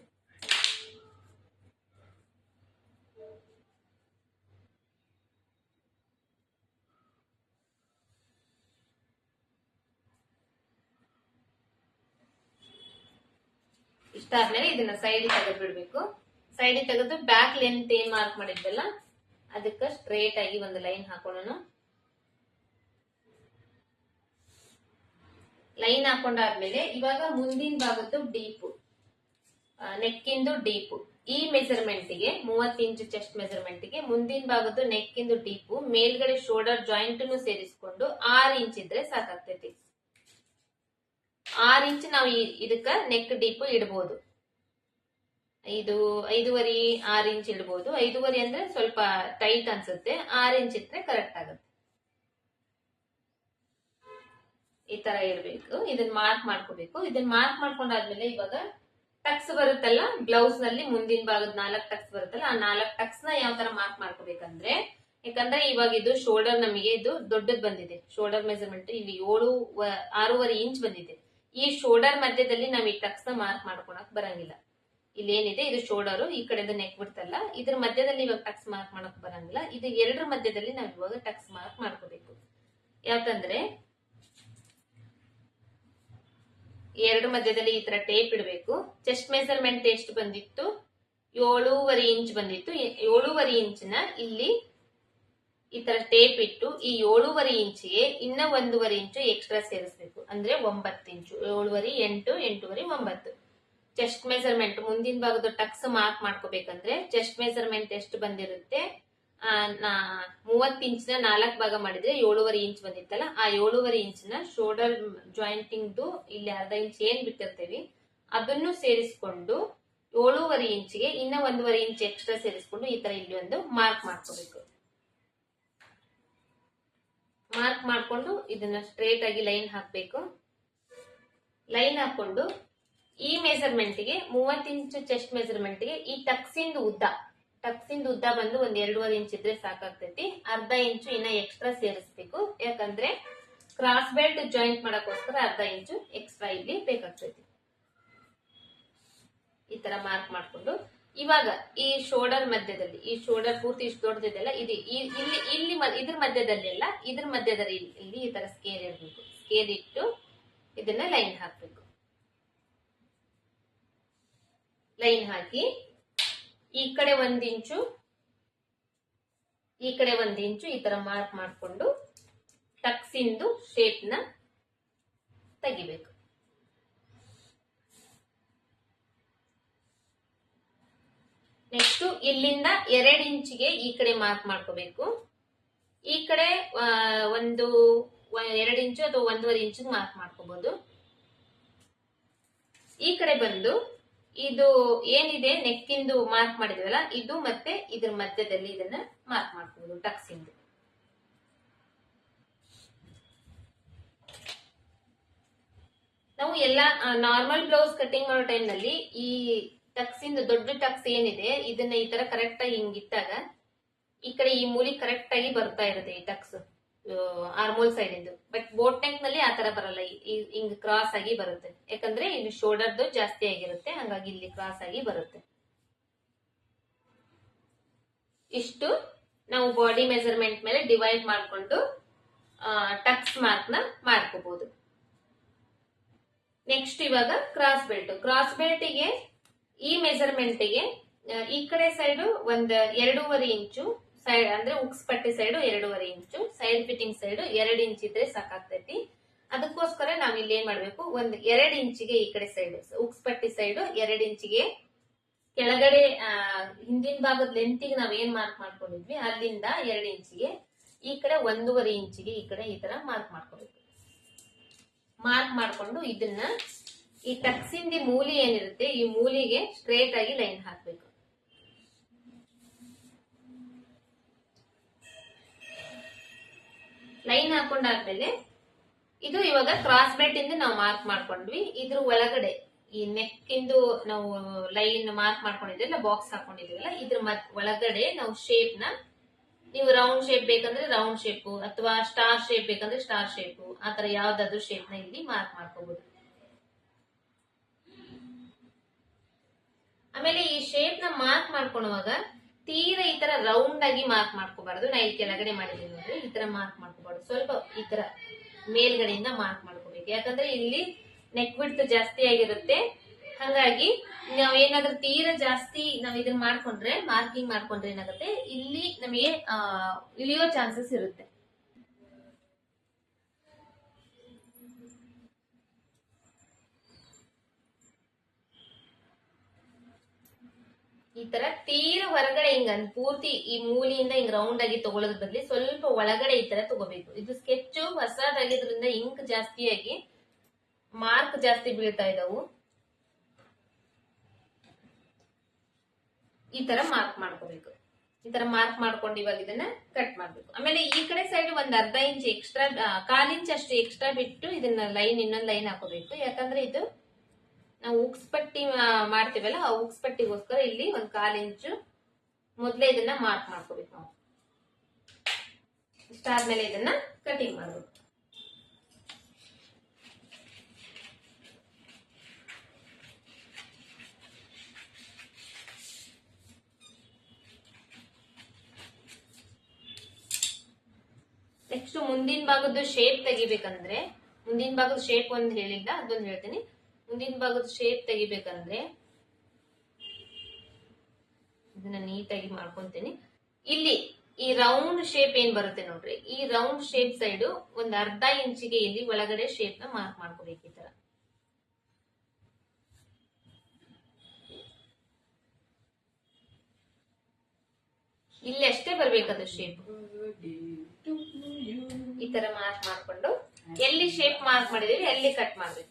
ಇಷ್ಟಾದ್ಮೇಲೆ ಇದನ್ನ ಸೈಡ್ ತೆಗೆದು ಬಿಡ್ಬೇಕು. ಸೈಡ್ ತೆಗೆದು ಬ್ಯಾಕ್ ಲೆಂತ್ ಏನ್ ಮಾರ್ಕ್ ಮಾಡಿದ್ದಲ್ಲ ಅದಕ್ಕೆ ಸ್ಟ್ರೇಟ್ ಆಗಿ ಒಂದು ಲೈನ್ ಹಾಕೋಣ. ಲೈನ್ ಹಾಕೊಂಡಾದ್ಮೇಲೆ ಇವಾಗ ಮುಂದಿನ ಭಾಗದ್ದು ಡೀಪ್, ನೆಕ್ಕಿಂದು ಡೀಪ್, ಈ ಮೆಜರ್ಮೆಂಟ್ ಗೆ 30 ಇಂಚ್ ಚೆಸ್ಟ್ ಮೆಜರ್ಮೆಂಟ್ ಗೆ ಮುಂದಿನ ಭಾಗದ್ದು ನೆಕ್ಕಿಂದು ಡೀಪ್ ಮೇಲ್ಗಡೆ ಶೋಲ್ಡರ್ ಜಾಯಿಂಟ್ ಸೇರಿಸ್ಕೊಂಡು 6 ಇಂಚ್ ಇದ್ರೆ ಸಾಕಾಗ್ತೈತಿ. 6 ಇಂಚ್ ನಾವು ಇದಕ್ಕ ನೆಕ್ ಡೀಪ್ ಇಡಬಹುದು. 5.5 6 ಇಂಚ್ ಇಡಬಹುದು. 5.5 ಅಂದ್ರೆ ಸ್ವಲ್ಪ ಟೈಟ್ ಅನ್ಸುತ್ತೆ. 6 ಇಂಚ್ ಇದ್ರೆ ಕರೆಕ್ಟ್ ಆಗುತ್ತೆ. ಈ ತರ ಇರ್ಬೇಕು. ಇದನ್ನ ಮಾರ್ಕ್ ಮಾಡ್ಕೋಬೇಕು. ಇದನ್ನ ಮಾರ್ಕ್ ಮಾಡ್ಕೊಂಡಾದ್ಮೇಲೆ ಇವಾಗ ಟಕ್ಸ್ ಬರುತ್ತಲ್ಲ ಬ್ಲೌಸ್ ನಲ್ಲಿ ಮುಂದಿನ ಭಾಗದ 4 ಟಕ್ಸ್ ಬರುತ್ತಲ್ಲ ಆ 4 ಟಕ್ಸ್ ನ ಯಾವ ತರ ಮಾರ್ಕ್ ಮಾಡ್ಕೋಬೇಕಂದ್ರೆ, ಯಾಕಂದ್ರೆ ಇವಾಗ ಇದು ಶೋಲ್ಡರ್ ನಮಗೆ ಇದು ದೊಡ್ಡದ್ ಬಂದಿದೆ. ಶೋಲ್ಡರ್ ಮೆಜರ್ಮೆಂಟ್ ಇಲ್ಲಿ 6.5 ಇಂಚ್ ಬಂದಿದೆ. ಈ ಶೋಲ್ಡರ್ ಮಧ್ಯದಲ್ಲಿ ನಾವ್ ಈ ಟಕ್ಸ್ ನ ಮಾರ್ಕ್ ಮಾಡ್ಕೊಳಕ್ ಬರಂಗಿಲ್ಲ. ಇಲ್ಲಿ ಏನಿದೆ ಇದು ಶೋಲ್ಡರ್, ಈ ಕಡೆದ ನೆಕ್ ಬಿಡ್ತಲ್ಲ ಇದ್ರ ಮಧ್ಯದಲ್ಲಿ ಇವಾಗ ಟಕ್ಸ್ ಮಾರ್ಕ್ ಮಾಡಕ್ ಬರಂಗಿಲ್ಲ. ಇದು ಎರಡರ ಮಧ್ಯದಲ್ಲಿ ನಾವ್ ಇವಾಗ ಟಕ್ಸ್ ಮಾರ್ಕ್ ಮಾಡ್ಕೋಬೇಕು. ಯಾಕಂದ್ರೆ ಎರಡು ಮಧ್ಯದಲ್ಲಿ ಈ ತರ ಟೇಪ್ ಇಡಬೇಕು. ಚೆಸ್ಟ್ ಮೆಜರ್ಮೆಂಟ್ ಎಷ್ಟು ಬಂದಿತ್ತು? 7.5 ಇಂಚ್ ಬಂದಿತ್ತು. 7.5 ಇಂಚಿನ ಇಲ್ಲಿ ಈ ತರ ಟೇಪ್ ಇಟ್ಟು ಈ 7.5 ಇಂಚಿಗೆ ಇನ್ನ 1.5 ಇಂಚು ಎಕ್ಸ್ಟ್ರಾ ಸೇರಿಸಬೇಕು. ಅಂದ್ರೆ 9 ಇಂಚು. 7.5 8 8.5 9. ಚೆಸ್ಟ್ ಮೆಜರ್ಮೆಂಟ್ ಮುಂದಿನ ಭಾಗದ ಟಕ್ಸ್ ಮಾರ್ಕ್ ಮಾಡ್ಕೋಬೇಕಂದ್ರೆ ಚೆಸ್ಟ್ ಮೆಜರ್ಮೆಂಟ್ ಎಷ್ಟು ಬಂದಿರುತ್ತೆ? 30 ಇಂಚಿನ 4 ಭಾಗ ಮಾಡಿದ್ರೆ 7.5 ಇಂಚ್ ಬಂದಿತ್ತಲ್ಲ ಆ 7.5 ಇಂಚಿನ ಶೋಲ್ಡರ್ ಜಾಯಿಂಟಿಂಗ್ ಇಲ್ಲಿ 1/2 ಇಂಚ್ ಏನ್ ಬಿಟ್ಟಿರ್ತೇವಿ ಅದನ್ನು ಸೇರಿಸ್ಕೊಂಡು 7.5 ಇಂಚಿಗೆ ಇನ್ನ 1.5 ಇಂಚ್ ಎಕ್ಸ್ಟ್ರಾ ಸೇರಿಸ್ಕೊಂಡು ಈ ತರ ಇಲ್ಲಿ ಒಂದು ಮಾರ್ಕ್ ಮಾಡ್ಕೋಬೇಕು. ಮಾರ್ಕ್ ಮಾಡ್ಕೊಂಡು ಇದನ್ನ ಸ್ಟ್ರೇಟ್ ಆಗಿ ಲೈನ್ ಹಾಕ್ಬೇಕು. ಲೈನ್ ಹಾಕೊಂಡು ಈ ಮೆಜರ್ಮೆಂಟ್ ಗೆ 30 ಇಂಚ್ ಚೆಸ್ಟ್ ಮೆಜರ್ಮೆಂಟ್ ಗೆ ಈ ಟಕ್ಸಿಂದ ಉದ್ದ ಬಂದು ಒಂದ್ 2.5 ಇಂಚ್ ಇದ್ರೆ ಸಾಕಾಗ್ತೈತಿ. 1/2 ಇಂಚು ಇನ್ನ ಎಕ್ಸ್ಟ್ರಾ ಸೇರಿಸಬೇಕು. ಯಾಕಂದ್ರೆ ಕ್ರಾಸ್ ಬೆಲ್ಟ್ ಜಾಯಿಂಟ್ ಮಾಡಕ್ಕೋಸ್ಕರ 1/2 ಇಂಚು ಎಕ್ಸ್ಟ್ರಾ ಇಲ್ಲಿ ಬೇಕಾಗ್ತೈತಿ. ಈ ತರ ಮಾರ್ಕ್ ಮಾಡ್ಕೊಂಡು ಇವಾಗ ಈ ಶೋಲ್ಡರ್ ಮಧ್ಯದಲ್ಲಿ ಈ ಶೋಲ್ಡರ್ ಪೂರ್ತಿ ಇಷ್ಟು ದೊಡ್ಡದಿದೆಲ್ಲ ಇದು ಇಲ್ಲಿ ಇದ್ರ ಮಧ್ಯದಲ್ಲಿ ಎಲ್ಲ ಇದ್ರ ಮಧ್ಯದಲ್ಲಿ ಇಲ್ಲಿ ಈ ತರ ಸ್ಕೇಲ್ ಇರಬೇಕು. ಸ್ಕೇಲ್ ಇಟ್ಟು ಇದನ್ನ ಲೈನ್ ಹಾಕ್ಬೇಕು. ಲೈನ್ ಹಾಕಿ ಈ ಕಡೆ 1 ಇಂಚು ಈ ಕಡೆ 1 ಇಂಚು ಈ ತರ ಮಾರ್ಕ್ ಮಾಡ್ಕೊಂಡು ಟಕ್ಸಿಂದು ಶೇಪ್ ನ ತೆಗಿಬೇಕು. ನೆಕ್ಸ್ಟ್ ಇಲ್ಲಿಂದ 2 ಇಂಚಿಗೆ ಈ ಕಡೆ ಮಾರ್ಕ್ ಮಾಡ್ಕೋಬೇಕು. ಈ ಕಡೆ 2 ಇಂಚು ಅಥವಾ 1.5 ಇಂಚ್ ಮಾರ್ಕ್ ಮಾಡ್ಕೋಬಹುದು. ಈ ಕಡೆ ಬಂದು ಇದು ಏನಿದೆ ನೆಕ್ಕಿಂದು ಮಾರ್ಕ್ ಮಾಡಿದ್ವಲ್ಲ ಇದು ಮತ್ತೆ ಇದ್ರ ಮಧ್ಯದಲ್ಲಿ ಇದನ್ನ ಮಾರ್ಕ್ ಮಾಡ್ಕೋಬಹುದು ಟಕ್ಸಿಂದು. ನಾವು ಎಲ್ಲ ನಾರ್ಮಲ್ ಬ್ಲೌಸ್ ಕಟಿಂಗ್ ಮಾಡೋ ಟೈಮ್ ನಲ್ಲಿ ಈ ಟಕ್ಸಿಂದು ದೊಡ್ಡ ಟಕ್ಸ್ ಏನಿದೆ ಇದನ್ನ ಈ ತರ ಕರೆಕ್ಟ್ ಆಗಿ ಹಿಂಗಿಟ್ಟಾಗ ಈ ಕಡೆ ಈ ಮೂಲಿ ಕರೆಕ್ಟ್ ಆಗಿ ಬರ್ತಾ ಇರುತ್ತೆ ಈ ಟಕ್ಸ್ ಆರ್ಮೋಲ್ ಸೈಡ್ ಇಂದು. ಬಟ್ ಬೋಟ್ ನೆಕ್ ನಲ್ಲಿ ಆತರ ಬರಲ್ಲ, ಹಿಂಗ್ ಕ್ರಾಸ್ ಆಗಿ ಬರುತ್ತೆ. ಯಾಕಂದ್ರೆ ಇಲ್ಲಿ ಶೋಲ್ಡರ್ದು ಜಾಸ್ತಿ ಆಗಿರುತ್ತೆ, ಹಂಗಾಗಿ ಇಲ್ಲಿ ಕ್ರಾಸ್ ಆಗಿ ಬರುತ್ತೆ. ಇಷ್ಟು ನಾವು ಬಾಡಿ ಮೆಜರ್ಮೆಂಟ್ ಮೇಲೆ ಡಿವೈಡ್ ಮಾಡ್ಕೊಂಡು ಟಕ್ಸ್ ಮಾರ್ಕ್ ನ ಮಾಡ್ಕೋಬಹುದು. ನೆಕ್ಸ್ಟ್ ಇವಾಗ ಕ್ರಾಸ್ ಬೆಲ್ಟ್ ಗೆ ಈ ಮೆಜರ್ಮೆಂಟ್ ಗೆ ಈ ಕಡೆ ಸೈಡ್ 2.5 ಇಂಚು ಸೈಡ್ ಅಂದ್ರೆ ಉಕ್ಸ್ ಪಟ್ಟಿ ಸೈಡ್ 2.5 ಇಂಚು, ಸೈಡ್ ಫಿಟ್ಟಿಂಗ್ ಸೈಡ್ 2 ಇಂಚ್ ಇದ್ರೆ ಸಾಕಾಗ್ತೈತಿ. ಅದಕ್ಕೋಸ್ಕರ ನಾವ್ ಇಲ್ಲಿ ಏನ್ ಮಾಡ್ಬೇಕು, 2 ಇಂಚಿಗೆ ಈ ಕಡೆ ಸೈಡ್ ಉಕ್ಸ್ ಪಟ್ಟಿ ಸೈಡ್ 2 ಇಂಚಿಗೆ ಕೆಳಗಡೆ ಹಿಂದಿನ ಭಾಗದ ಲೆಂತಿಗೆ ನಾವ್ ಏನ್ ಮಾರ್ಕ್ ಮಾಡ್ಕೊಂಡಿದ್ವಿ ಅಲ್ಲಿಂದ 2 ಇಂಚಿಗೆ, ಈ ಕಡೆ 1.5 ಇಂಚಿಗೆ ಈ ಕಡೆ ಈ ತರ ಮಾರ್ಕ್ ಮಾಡ್ಕೋಬೇಕು. ಮಾರ್ಕ್ ಮಾಡ್ಕೊಂಡು ಇದನ್ನ ಈ ಟಕ್ಸಿಂದ ಮೂಲಿ ಏನಿರುತ್ತೆ ಈ ಮೂಲಿಗೆ ಸ್ಟ್ರೇಟ್ ಆಗಿ ಲೈನ್ ಹಾಕ್ಬೇಕು. ಲೈನ್ ಹಾಕೊಂಡಾದ್ಮೇಲೆ ಇದು ಇವಾಗ ಕ್ರಾಸ್ ಬೆಲ್ಟ್ ಇಂದ ನಾವು ಮಾರ್ಕ್ ಮಾಡ್ಕೊಂಡ್ವಿ. ಇದ್ರ ಒಳಗಡೆ ಈ ನೆಕ್ ಇಂದು ನಾವು ಲೈನ್ ಮಾರ್ಕ್ ಮಾಡ್ಕೊಂಡಿದ್ವಲ್ಲ, ಬಾಕ್ಸ್ ಹಾಕೊಂಡಿದ್ವಲ್ಲ, ಇದ್ರ ಒಳಗಡೆ ನಾವು ಶೇಪ್ ನ, ನೀವು ರೌಂಡ್ ಶೇಪ್ ಬೇಕಂದ್ರೆ ರೌಂಡ್ ಶೇಪ್ ಅಥವಾ ಸ್ಟಾರ್ ಶೇಪ್ ಬೇಕಂದ್ರೆ ಸ್ಟಾರ್ ಶೇಪ್, ಆತರ ಯಾವ್ದಾದ್ರು ಶೇಪ್ ನ ಇಲ್ಲಿ ಮಾರ್ಕ್ ಮಾಡ್ಕೋಬಹುದು. ಆಮೇಲೆ ಈ ಶೇಪ್ ನ ಮಾರ್ಕ್ ಮಾಡ್ಕೊಳ್ಳುವಾಗ ತೀರಾ ಈ ತರ ರೌಂಡ್ ಆಗಿ ಮಾರ್ಕ್ ಮಾಡ್ಕೋಬಾರ್ದು. ನಾ ಇಲ್ಲಿ ಕೆಳಗಡೆ ಮಾಡಿದ್ದೀನಿ ನೋಡ್ರಿ, ಈ ತರ ಮಾರ್ಕ್ ಮಾಡ್ಕೋಬಾರ್ದು. ಸ್ವಲ್ಪ ಈ ತರ ಮೇಲ್ಗಡೆಯಿಂದ ಮಾರ್ಕ್ ಮಾಡ್ಕೋಬೇಕು. ಯಾಕಂದ್ರೆ ಇಲ್ಲಿ ನೆಕ್ ವಿಡ್ತ್ ಜಾಸ್ತಿ ಆಗಿರುತ್ತೆ. ಹಾಗಾಗಿ ನಾವ್ ಏನಾದ್ರೂ ತೀರಾ ಜಾಸ್ತಿ ನಾವ್ ಇದನ್ನ ಮಾಡ್ಕೊಂಡ್ರೆ, ಮಾರ್ಕಿಂಗ್ ಮಾಡ್ಕೊಂಡ್ರೆ ಏನಾಗುತ್ತೆ, ಇಲ್ಲಿ ನಮಗೆ ಇಳಿಯೋ ಚಾನ್ಸಸ್ ಇರುತ್ತೆ. ಈ ತರ ತೀರ ಹೊರಗಡೆ ಹಿಂಗ ಪೂರ್ತಿ ಈ ಮೂಲಿಯಿಂದ ಹಿಂಗ್ ರೌಂಡ್ ಆಗಿ ತಗೊಳ್ಳೋದ್ ಬದ್ಲಿ ಸ್ವಲ್ಪ ಒಳಗಡೆ ಈ ತರ ತಗೋಬೇಕು. ಇದು ಸ್ಕೆಚ್ ಹೊಸದಾಗಿದ್ರಿಂದ ಇಂಕ್ ಜಾಸ್ತಿಯಾಗಿ ಮಾರ್ಕ್ ಜಾಸ್ತಿ ಬೀಳ್ತಾ ಇದಾವು. ಈ ತರ ಮಾರ್ಕ್ ಮಾಡ್ಕೋಬೇಕು. ಈ ತರ ಮಾರ್ಕ್ ಮಾಡ್ಕೊಂಡು ಇವಾಗ ಇದನ್ನ ಕಟ್ ಮಾಡ್ಬೇಕು. ಆಮೇಲೆ ಈ ಕಡೆ ಸೈಡ್ ಒಂದ್ ಅರ್ಧ ಇಂಚ್ ಎಕ್ಸ್ಟ್ರಾ, 1/4 ಇಂಚ್ ಅಷ್ಟು ಎಕ್ಸ್ಟ್ರಾ ಬಿಟ್ಟು ಇದನ್ನ ಲೈನ್ ಇನ್ನೊಂದ್ ಲೈನ್ ಹಾಕೋಬೇಕು. ಯಾಕಂದ್ರೆ ಇದು ನಾವು ಉಕ್ಸ್ ಪಟ್ಟಿ ಮಾಡ್ತೀವಲ್ಲ, ಆ ಉಕ್ಸ್ ಪಟ್ಟಿಗೋಸ್ಕರ ಇಲ್ಲಿ ಒಂದ್ 1/4 ಇಂಚು ಮೊದ್ಲೇ ಇದನ್ನ ಮಾರ್ಕ್ ಮಾಡ್ಕೋಬೇಕು ನಾವು. ಇಷ್ಟಾದ್ಮೇಲೆ ಇದನ್ನ ಕಟಿಂಗ್ ಮಾಡ್ಬೇಕು. ನೆಕ್ಸ್ಟ್ ಮುಂದಿನ ಭಾಗದ ಶೇಪ್ ತೆಗಿಬೇಕಂದ್ರೆ, ಮುಂದಿನ ಭಾಗದ ಶೇಪ್ ಒಂದ್ ಹೇಳಿಲ್ಲ, ಅದೊಂದು ಹೇಳ್ತೀನಿ. ಮುಂದಿನ ಭಾಗದ ಶೇಪ್ ತೆಗಿಬೇಕಂದ್ರೆ ಇದನ್ನ ನೀಟಾಗಿ ಮಾಡ್ಕೊಂತೀನಿ. ಇಲ್ಲಿ ಈ ರೌಂಡ್ ಶೇಪ್ ಏನ್ ಬರುತ್ತೆ ನೋಡ್ರಿ, ಈ ರೌಂಡ್ ಶೇಪ್ ಸೈಡ್ ಒಂದ್ ಅರ್ಧ ಇಂಚಿಗೆ ಇಲ್ಲಿ ಒಳಗಡೆ ಶೇಪ್ ನ ಮಾರ್ಕ್ ಮಾಡ್ಕೋಬೇಕು. ಈ ತರ ಇಲ್ಲಿ ಅಷ್ಟೇ ಬರ್ಬೇಕದು ಶೇಪ್. ಈ ತರ ಮಾರ್ಕ್ ಮಾಡ್ಕೊಂಡು ಎಲ್ಲಿ ಶೇಪ್ ಮಾರ್ಕ್ ಮಾಡಿದೀವಿ ಅಲ್ಲಿ ಕಟ್ ಮಾಡ್ಬೇಕು.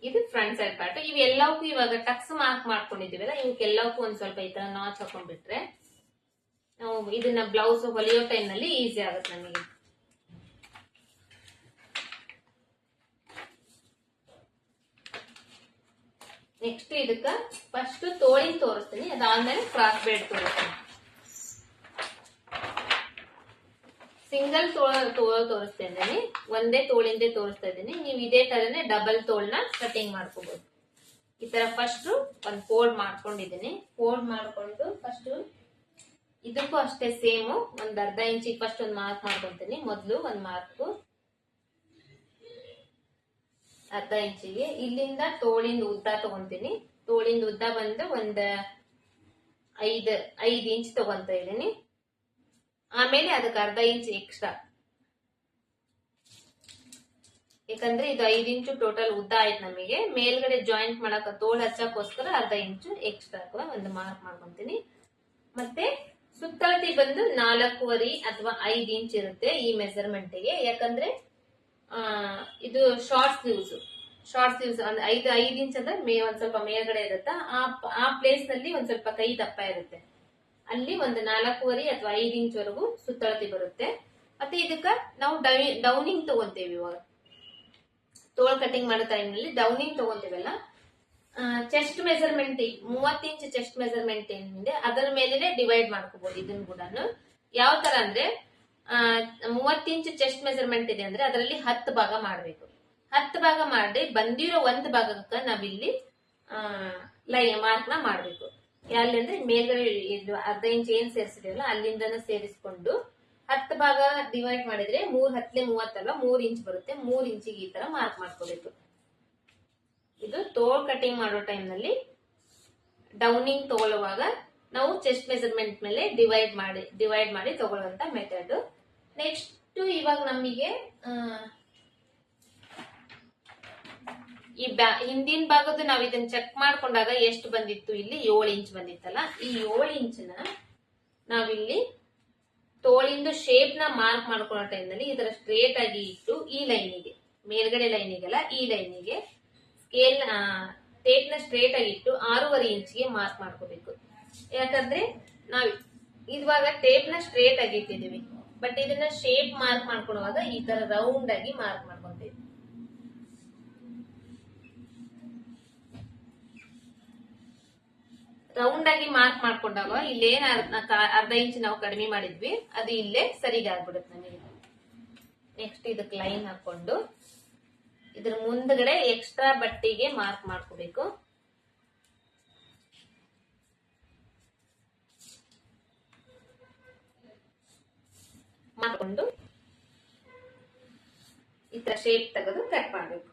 ಇದು ಫ್ರಂಟ್ ಸೈಡ್ ಪಾರ್ಟ್. ಇವೆಲ್ಲವಕ್ಕೂ ಇವಾಗ ಟಕ್ಸ್ ಮಾರ್ಕ್ ಮಾಡ್ಕೊಂಡಿದೀವಲ್ಲ, ಇವಕ್ಕೆಲ್ಲವಕ್ಕೂ ಒಂದ್ ಸ್ವಲ್ಪ ಈ ತರ ನಾಚ್ ಹಾಕೊಂಡ್ಬಿಟ್ರೆ ನಾವು ಇದನ್ನ ಬ್ಲೌಸ್ ಹೊಲಿಯೋ ಟೈಮ್ ನಲ್ಲಿ ಈಸಿ ಆಗುತ್ತೆ ನಮಗೆ. ನೆಕ್ಸ್ಟ್ ಇದಕ್ಕ ಫಸ್ಟ್ ತೋಳಿನ ತೋರಿಸ್ತೀನಿ, ಅದಾದ್ಮೇಲೆ ಕ್ರಾಸ್ ಬೆಲ್ಟ್ ತೋರಿಸ್ತೀನಿ. ಸಿಂಗಲ್ ತೋಳ ತೋರಿಸ್ತಾ ಇದ್ದೀನಿ, ಒಂದೇ ತೋಳಿಂದೇ ತೋರಿಸ್ತಾ ಇದ್ದೀನಿ. ನೀವು ಇದೇ ತರನೇ ಡಬಲ್ ತೋಳ್ನ ಕಟಿಂಗ್ ಮಾಡ್ಕೋಬಹುದು. ಈ ತರ ಫಸ್ಟ್ ಒಂದ್ ಫೋಲ್ಡ್ ಮಾಡ್ಕೊಂಡಿದ್ದೀನಿ. ಫೋಲ್ಡ್ ಮಾಡ್ಕೊಂಡು ಫಸ್ಟ್ ಇದಕ್ಕೂ ಅಷ್ಟೇ ಸೇಮ್ ಒಂದ್ ಅರ್ಧ ಇಂಚಿಗೆ ಫಸ್ಟ್ ಒಂದ್ ಮಾರ್ಕ್ ಮಾಡ್ಕೊಂತೀನಿ. ಮೊದ್ಲು ಒಂದ್ ಮಾರ್ಕ್ ಅರ್ಧ ಇಂಚಿಗೆ. ಇಲ್ಲಿಂದ ತೋಳಿಂದ ಉದ್ದ ತಗೊಂತೀನಿ. ತೋಳಿಂದ ಉದ್ದ ಬಂದು ಒಂದ್ 5 ಇಂಚ್ ತಗೊಂತ ಇದ್ದೀನಿ. ಆಮೇಲೆ ಅದಕ್ಕೆ ಅರ್ಧ ಇಂಚ್ ಎಕ್ಸ್ಟ್ರಾ, ಯಾಕಂದ್ರೆ ಇದು 5 ಇಂಚು ಟೋಟಲ್ ಉದ್ದ ಆಯ್ತು ನಮಗೆ. ಮೇಲ್ಗಡೆ ಜಾಯಿಂಟ್ ಮಾಡಕ ತೋಳು ಹಚ್ಚಕ್ಕೋಸ್ಕರ ಅರ್ಧ ಇಂಚು ಎಕ್ಸ್ಟ್ರಾ ಒಂದು ಮಾರ್ಕ್ ಮಾಡ್ಕೊಂತೀನಿ. ಮತ್ತೆ ಸುತ್ತಳತಿ ಬಂದು 4.5 ಅಥವಾ 5 ಇಂಚ್ ಇರುತ್ತೆ ಈ ಮೆಜರ್ಮೆಂಟ್ ಗೆ. ಯಾಕಂದ್ರೆ ಇದು ಶಾರ್ಟ್ ಸ್ಲೀವ್ಸ್ ಅಂದ್ರೆ 5 ಇಂಚ್ ಅಂದ್ರೆ ಒಂದ್ ಸ್ವಲ್ಪ ಮೇಲ್ಗಡೆ ಇರುತ್ತೆ. ಆ ಪ್ಲೇಸ್ ನಲ್ಲಿ ಒಂದ್ ಸ್ವಲ್ಪ ಕೈ ದಪ್ಪ ಇರುತ್ತೆ, ಅಲ್ಲಿ ಒಂದು 4.5 ಅಥವಾ 5 ಇಂಚ್ ವರೆಗೂ ಸುತ್ತಳತಿ ಬರುತ್ತೆ. ಮತ್ತೆ ಇದಕ್ಕ ನಾವು ಡೌನಿಂಗ್ ತಗೊಂತೇವೆ. ಇವಾಗ ತೋಳ್ ಕಟಿಂಗ್ ಮಾಡೋ ಟೈಮ್ ನಲ್ಲಿ ಡೌನಿಂಗ್ ತಗೊಂತೀವಲ್ಲ, chest measurement 30 inch chest measurement ಏನಿದೆ ಅದರ ಮೇಲೆ ಡಿವೈಡ್ ಮಾಡ್ಕೋಬಹುದು. ಇದನ್ನ ಕೂಡ ಯಾವ ತರ ಅಂದ್ರೆ 30 ಇಂಚ್ ಚೆಸ್ಟ್ ಮೆಜರ್ಮೆಂಟ್ ಇದೆ ಅಂದ್ರೆ ಅದರಲ್ಲಿ 10 ಭಾಗ ಮಾಡಬೇಕು. 10 ಭಾಗ ಮಾಡಿ ಬಂದಿರೋ ಒಂದು ಭಾಗಕ್ಕೆ ನಾವಿಲ್ಲಿ ಮಾರ್ಕ್ ನ ಮಾಡ್ಬೇಕು. ಎಲ್ಲಿ ಅಂದ್ರೆ ಮೇಲ್ಗಡೆ ಅರ್ಧ ಇಂಚ್ ಏನ್ ಸೇರಿಸಿದೀವಲ್ಲ ಅಲ್ಲಿಂದ ಸೇರಿಸ್ಕೊಂಡು 10 ಭಾಗ ಡಿವೈಡ್ ಮಾಡಿದ್ರೆ 3 10 30 ಅಲ್ವಾ, 3 ಇಂಚ್ ಬರುತ್ತೆ. 3 ಇಂಚಿಗೆ ಈ ತರ ಮಾರ್ಕ್ ಮಾಡ್ಕೋಬೇಕು. ಇದು ತೋಳ್ ಕಟಿಂಗ್ ಮಾಡೋ ಟೈಮ್ ನಲ್ಲಿ ಡೌನಿಂಗ್ ತಗೊಳ್ಳುವಾಗ ನಾವು ಚೆಸ್ಟ್ ಮೆಜರ್ಮೆಂಟ್ ಮೇಲೆ ಡಿವೈಡ್ ಮಾಡಿ ತಗೊಳ್ಳುವಂತ ಮೆಥಡ್. ನೆಕ್ಸ್ಟ್ ಇವಾಗ ನಮಗೆ ಈ ಹಿಂದಿನ ಭಾಗದ್ದು ನಾವು ಇದನ್ನ ಚೆಕ್ ಮಾಡ್ಕೊಂಡಾಗ ಎಷ್ಟು ಬಂದಿತ್ತು, ಇಲ್ಲಿ 7 ಇಂಚ್ ಬಂದಿತ್ತಲ್ಲ. ಈ 7 ಇಂಚ್ನ ನಾವಿಲ್ಲಿ ತೋಳಿಂದು ಶೇಪ್ ನ ಮಾರ್ಕ್ ಮಾಡ್ಕೊಳ್ಳೋ ಟೈಮ್ ನಲ್ಲಿ ಇದರ ಸ್ಟ್ರೇಟ್ ಆಗಿ ಇಟ್ಟು ಈ ಲೈನಿಗೆ, ಮೇಲ್ಗಡೆ ಲೈನಿಗೆಲ್ಲ ಈ ಲೈನಿಗೆ ಸ್ಕೇಲ್ ಟೇಪ್ ನ ಸ್ಟ್ರೇಟ್ ಆಗಿ ಇಟ್ಟು 6.5 ಇಂಚ್ಗೆ ಮಾರ್ಕ್ ಮಾಡ್ಕೋಬೇಕು. ಯಾಕಂದ್ರೆ ನಾವ್ ಇವಾಗ ಟೇಪ್ ನ ಸ್ಟ್ರೇಟ್ ಆಗಿ ಇಟ್ಟಿದೀವಿ, ಬಟ್ ಇದನ್ನ ಶೇಪ್ ಮಾರ್ಕ್ ಮಾಡ್ಕೊಳ್ಳುವಾಗ ಈ ತರ ರೌಂಡ್ ಆಗಿ ಮಾರ್ಕ್ ಮಾಡ್ಕೊಂತೀವಿ. ರೌಂಡ್ ಆಗಿ ಮಾರ್ಕ್ ಮಾಡ್ಕೊಂಡಾಗ ಇಲ್ಲೇನ್ ಅರ್ಧ ಇಂಚ್ ನಾವು ಕಡಿಮೆ ಮಾಡಿದ್ವಿ ಅದು ಇಲ್ಲೇ ಸರಿಗೆ ಆಗ್ಬಿಡುತ್ತೆ ನಮಗೆ. ನೆಕ್ಸ್ಟ್ ಇದಕ್ಕೆ ಲೈನ್ ಹಾಕೊಂಡು ಇದ್ರ ಮುಂದ್ಗಡೆ ಎಕ್ಸ್ಟ್ರಾ ಬಟ್ಟೆಗೆ ಮಾರ್ಕ್ ಮಾಡ್ಕೋಬೇಕು. ಮಾಡ್ಕೊಂಡು ಈ ತರ ಶೇಪ್ ತೆಗೆದು ಕಟ್ ಮಾಡ್ಬೇಕು.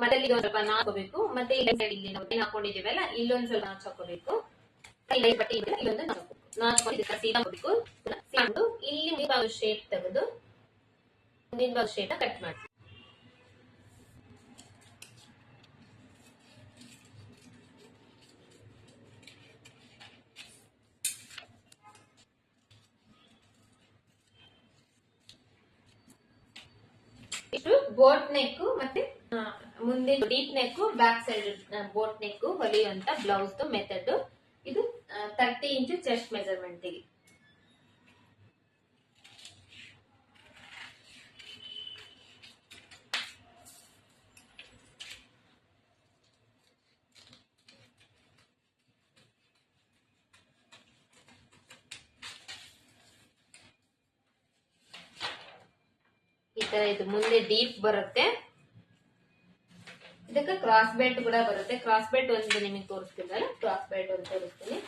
ಮೊದಲಿಗೆ ಒಂದ್ ಸ್ವಲ್ಪ ಹಾಕೋಬೇಕು. ಮತ್ತೆ ಇಲ್ಲಿ ನಾವು ಹಾಕೊಂಡಿದೀವಲ್ಲ ಇಲ್ಲೊಂದ್ ಸ್ವಲ್ಪ ನಾಚ್ ಹಾಕೋಬೇಕು. ಬಟ್ಟೆ ಇಲ್ಲೊಂದು ನಾಚ್ಕೊಂಡು ಸೀದಾ ಹಾಕೋಬೇಕು. ಇಲ್ಲಿ ಮುಂದಿನ ಶೇಪ್ ತೆಗೆದು ಮುಂದಿನ ಶೇಪ್ ಕಟ್ ಮಾಡಿ ಬೋಟ್ ನೆಕ್ ಮತ್ತೆ ಮುಂದಿನ deep neck back side boat neck ಹೊಲಿಯುವಂತ ಬ್ಲೌಸ್ ಮೆಥಡ್. ಇದು 30 ಇಂಚ್ ಚೆಸ್ಟ್ ಮೆಜರ್ಮೆಂಟ್ ಗೆ. ಈ ತರ ಇದು ಮುಂದೆ ಡೀಪ್ ಬರುತ್ತೆ. ಇದಕ್ಕೆ ಕ್ರಾಸ್ ಬೆಲ್ಟ್ ಕೂಡ ಬರುತ್ತೆ. ಕ್ರಾಸ್ ಬೆಲ್ಟ್ ಒಂದು ನಿಮಗೆ ತೋರಿಸ್ತಿದ್ದಲ್ಲ, ಕ್ರಾಸ್ ಬೆಲ್ಟ್ ಒಂದು ತೋರಿಸ್ತೀನಿ.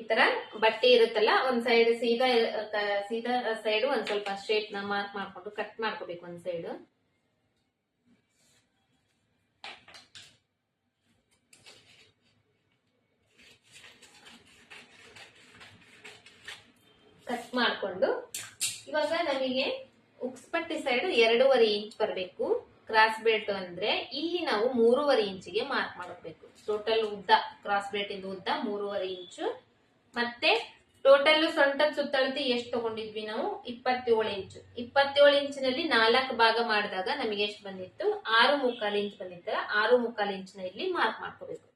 ಈ ತರ ಬಟ್ಟೆ ಇರುತ್ತಲ್ಲ, ಒಂದ್ ಸೈಡ್ ಸೀದಾ ಸೈಡ್ ಒಂದ್ ಸ್ವಲ್ಪ ಶೇಪ್ ನ ಮಾರ್ಕ್ ಮಾಡ್ಕೊಂಡು ಕಟ್ ಮಾಡ್ಕೋಬೇಕು. ಒಂದ್ ಸೈಡ್ ಕಟ್ ಮಾಡ್ಕೊಂಡು ಇವಾಗ ನಮಗೆ ಉಕ್ಸ್ಪಟ್ಟಿ ಸೈಡ್ 2.5 ಇಂಚ್ ಬರಬೇಕು. ಕ್ರಾಸ್ ಬೆಲ್ಟ್ ಅಂದ್ರೆ ಇಲ್ಲಿ ನಾವು 3.5 ಇಂಚಿಗೆ ಮಾರ್ಕ್ ಮಾಡಬೇಕು. ಟೋಟಲ್ ಉದ್ದ ಕ್ರಾಸ್ ಬೆಲ್ಟ್ ಇಂದ ಉದ್ದ 3.5 ಇಂಚು. ಮತ್ತೆ ಟೋಟಲ್ ಸೊಂಟದ ಸುತ್ತಳತೆ ಎಷ್ಟು ತಗೊಂಡಿದ್ವಿ ನಾವು, 27 ಇಂಚು. 27 ಇಂಚಿನಲ್ಲಿ 4 ಭಾಗ ಮಾಡಿದಾಗ ನಮಗೆ ಎಷ್ಟು ಬಂದಿತ್ತು, 6.25 ಇಂಚ್ ಬಂದಿತ್ತಲ್ಲ. 6.25 ಇಂಚಿನ ಇಲ್ಲಿ ಮಾರ್ಕ್ ಮಾಡ್ಕೋಬೇಕು.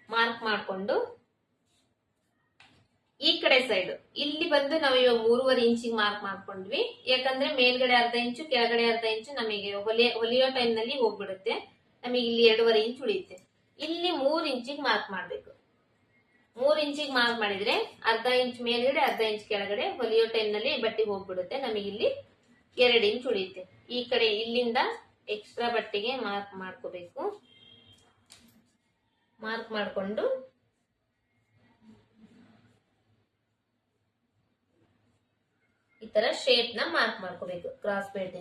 ಮಾರ್ಕ್ ಮಾಡ್ಕೊಂಡು ಈ ಕಡೆ ಸೈಡ್ ಇಲ್ಲಿ ಬಂದು ನಾವು ಇವಾಗ 3.5 ಇಂಚಿಗೆ ಮಾರ್ಕ್ ಮಾಡ್ಕೊಂಡ್ವಿ. ಯಾಕಂದ್ರೆ ಮೇಲ್ಗಡೆ ಅರ್ಧ ಇಂಚು ಕೆಳಗಡೆ ಅರ್ಧ ಇಂಚು ನಮಗೆ ಹೊಲಿಯೋ ಟೈಮ್ ನಲ್ಲಿ ಹೋಗ್ಬಿಡುತ್ತೆ. ನಮಗೆ ಇಲ್ಲಿ 2.5 ಇಂಚ್ ಉಳಿಯುತ್ತೆ. ಇಲ್ಲಿ 3 ಇಂಚಿಗೆ ಮಾರ್ಕ್ ಮಾಡ್ಬೇಕು. 3 ಇಂಚಿಗೆ ಮಾರ್ಕ್ ಮಾಡಿದ್ರೆ ಅರ್ಧ ಇಂಚ್ ಮೇಲ್ಗಡೆ ಅರ್ಧ ಇಂಚ್ ಕೆಳಗಡೆ ಹೊಲಿಯೋ ಟೈಮ್ ನಲ್ಲಿ ಬಟ್ಟೆ ಹೋಗ್ಬಿಡುತ್ತೆ. ನಮಗೆ ಇಲ್ಲಿ 2 ಇಂಚ್ ಉಳಿಯುತ್ತೆ. ಈ ಕಡೆ ಇಲ್ಲಿಂದ ಎಕ್ಸ್ಟ್ರಾ ಬಟ್ಟೆಗೆ ಮಾರ್ಕ್ ಮಾಡ್ಕೋಬೇಕು. ಮಾರ್ಕ್ ಮಾಡ್ಕೊಂಡು ಈ ತರ ಶೇಪ್ ನ ಮಾರ್ಕ್ ಮಾಡ್ಕೋಬೇಕು. ಕ್ರಾಸ್ ಬೆಲ್ಟ್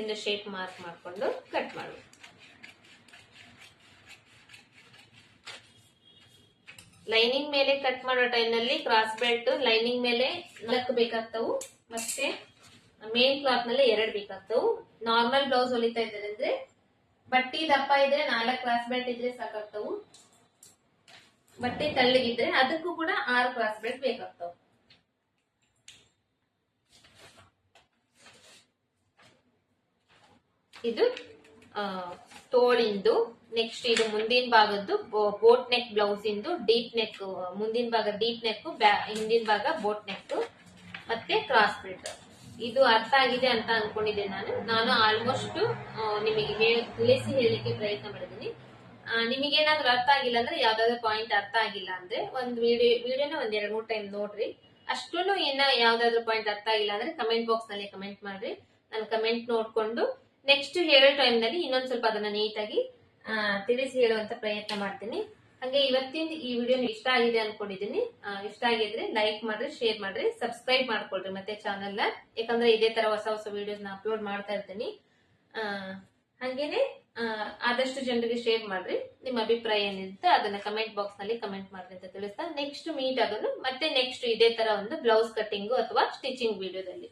ಇಂದ ಶೇಪ್ ಮಾರ್ಕ್ ಮಾಡ್ಕೊಂಡು ಕಟ್ ಮಾಡಬೇಕು. ಲೈನಿಂಗ್ ಮೇಲೆ ಕಟ್ ಮಾಡೋ ಟೈಮ್ ನಲ್ಲಿ ಕ್ರಾಸ್ ಬೆಲ್ಟ್ ಲೈನಿಂಗ್ ಮೇಲೆ 4 ಬೇಕಾಗ್ತಾವು, ಮತ್ತೆ ಮೇನ್ ಕ್ಲಾತ್ ನಲ್ಲಿ 2 ಬೇಕಾಗ್ತಾವು. ನಾರ್ಮಲ್ ಬ್ಲೌಸ್ ಹೊಲಿತಾ ಇದ್ದಾರೆ ಅಂದ್ರೆ ಬಟ್ಟಿ ದಪ್ಪ ಇದ್ರೆ 4 ಕ್ರಾಸ್ ಬೆಲ್ಟ್ ಇದ್ರೆ ಸಾಕಾಗ್ತಾವು. ಬಟ್ಟೆ ತಳ್ಳಗಿದ್ರೆ ಅದಕ್ಕೂ ಕೂಡ 6 ಕ್ರಾಸ್ ಬೆಲ್ಟ್ ಬೇಕಾಗ್ತಾವ. ಇದು ತೋಳಿಂದು. ನೆಕ್ಸ್ಟ್ ಇದು ಮುಂದಿನ ಭಾಗದ್ದು ಬೋಟ್ ನೆಕ್ ಬ್ಲೌಸ್ ಇಂದು ಡೀಪ್ ನೆಕ್, ಮುಂದಿನ ಭಾಗ ಡೀಪ್ ನೆಕ್, ಹಿಂದಿನ ಭಾಗ ಬೋಟ್ ನೆಕ್ ಮತ್ತೆ ಕ್ರಾಸ್ ಪ್ರಿಂಟ್. ಇದು ಅರ್ಥ ಆಗಿದೆ ಅಂತ ಅನ್ಕೊಂಡಿದ್ದೇನೆ ನಾನು ಆಲ್ಮೋಸ್ಟ್ ನಿಮಗೆ ತಿಳಿಸಿ ಹೇಳಲಿಕ್ಕೆ ಪ್ರಯತ್ನ ಮಾಡಿದ್ದೀನಿ. ನಿಮಗೇನಾದ್ರೂ ಅರ್ಥ ಆಗಿಲ್ಲ ಅಂದ್ರೆ, ಯಾವ್ದಾದ್ರು ಪಾಯಿಂಟ್ ಅರ್ಥ ಆಗಿಲ್ಲ ಅಂದ್ರೆ ಒಂದು ವಿಡಿಯೋನ ಒಂದ್ 2-3 ಟೈಮ್ ನೋಡ್ರಿ. ಅಷ್ಟೂ ಯಾವ್ದಾದ್ರು ಪಾಯಿಂಟ್ ಅರ್ಥ ಆಗಿಲ್ಲ ಅಂದ್ರೆ ಕಮೆಂಟ್ ಬಾಕ್ಸ್ ನಲ್ಲಿ ಕಮೆಂಟ್ ಮಾಡ್ರಿ. ನಾನು ಕಮೆಂಟ್ ನೋಡ್ಕೊಂಡು ನೆಕ್ಸ್ಟ್ ಹೇಳೋ ಟೈಮ್ ನಲ್ಲಿ ಇನ್ನೊಂದ್ ಸ್ವಲ್ಪ ಅದನ್ನ ನೀಟಾಗಿ ತಿಳಿಸಿ ಹೇಳುವಂತ ಪ್ರಯತ್ನ ಮಾಡ್ತೀನಿ. ಹಾಗೆ ಇವತ್ತಿನ ಈ ವಿಡಿಯೋ ಇಷ್ಟ ಆಗಿದೆ ಅನ್ಕೊಂಡಿದ್ದೀನಿ. ಇಷ್ಟ ಆಗಿದ್ರೆ ಲೈಕ್ ಮಾಡ್ರಿ, ಶೇರ್ ಮಾಡ್ರಿ, ಸಬ್ಸ್ಕ್ರೈಬ್ ಮಾಡ್ಕೊಳ್ರಿ ಮತ್ತೆ ಚಾನಲ್ ನ. ಯಾಕಂದ್ರೆ ಇದೇ ತರ ಹೊಸ ಹೊಸ ವಿಡಿಯೋಸ್ ನ ಅಪ್ಲೋಡ್ ಮಾಡ್ತಾ ಇರ್ತೀನಿ. ಹಾಗೇನೆ ಆದಷ್ಟು ಜನರಿಗೆ ಶೇರ್ ಮಾಡ್ರಿ. ನಿಮ್ಮ ಅಭಿಪ್ರಾಯ ಏನಿರುತ್ತೆ ಅದನ್ನ ಕಮೆಂಟ್ ಬಾಕ್ಸ್ ನಲ್ಲಿ ಕಮೆಂಟ್ ಮಾಡ್ರಿ ಅಂತ ತಿಳಿಸ್ತಾ ನೆಕ್ಸ್ಟ್ ಮೀಟ್ ಆಗೋದು ಮತ್ತೆ ನೆಕ್ಸ್ಟ್ ಇದೇ ತರ ಒಂದು ಬ್ಲೌಸ್ ಕಟ್ಟಿಂಗ್ ಅಥವಾ ಸ್ಟಿಚಿಂಗ್ ವಿಡಿಯೋದಲ್ಲಿ.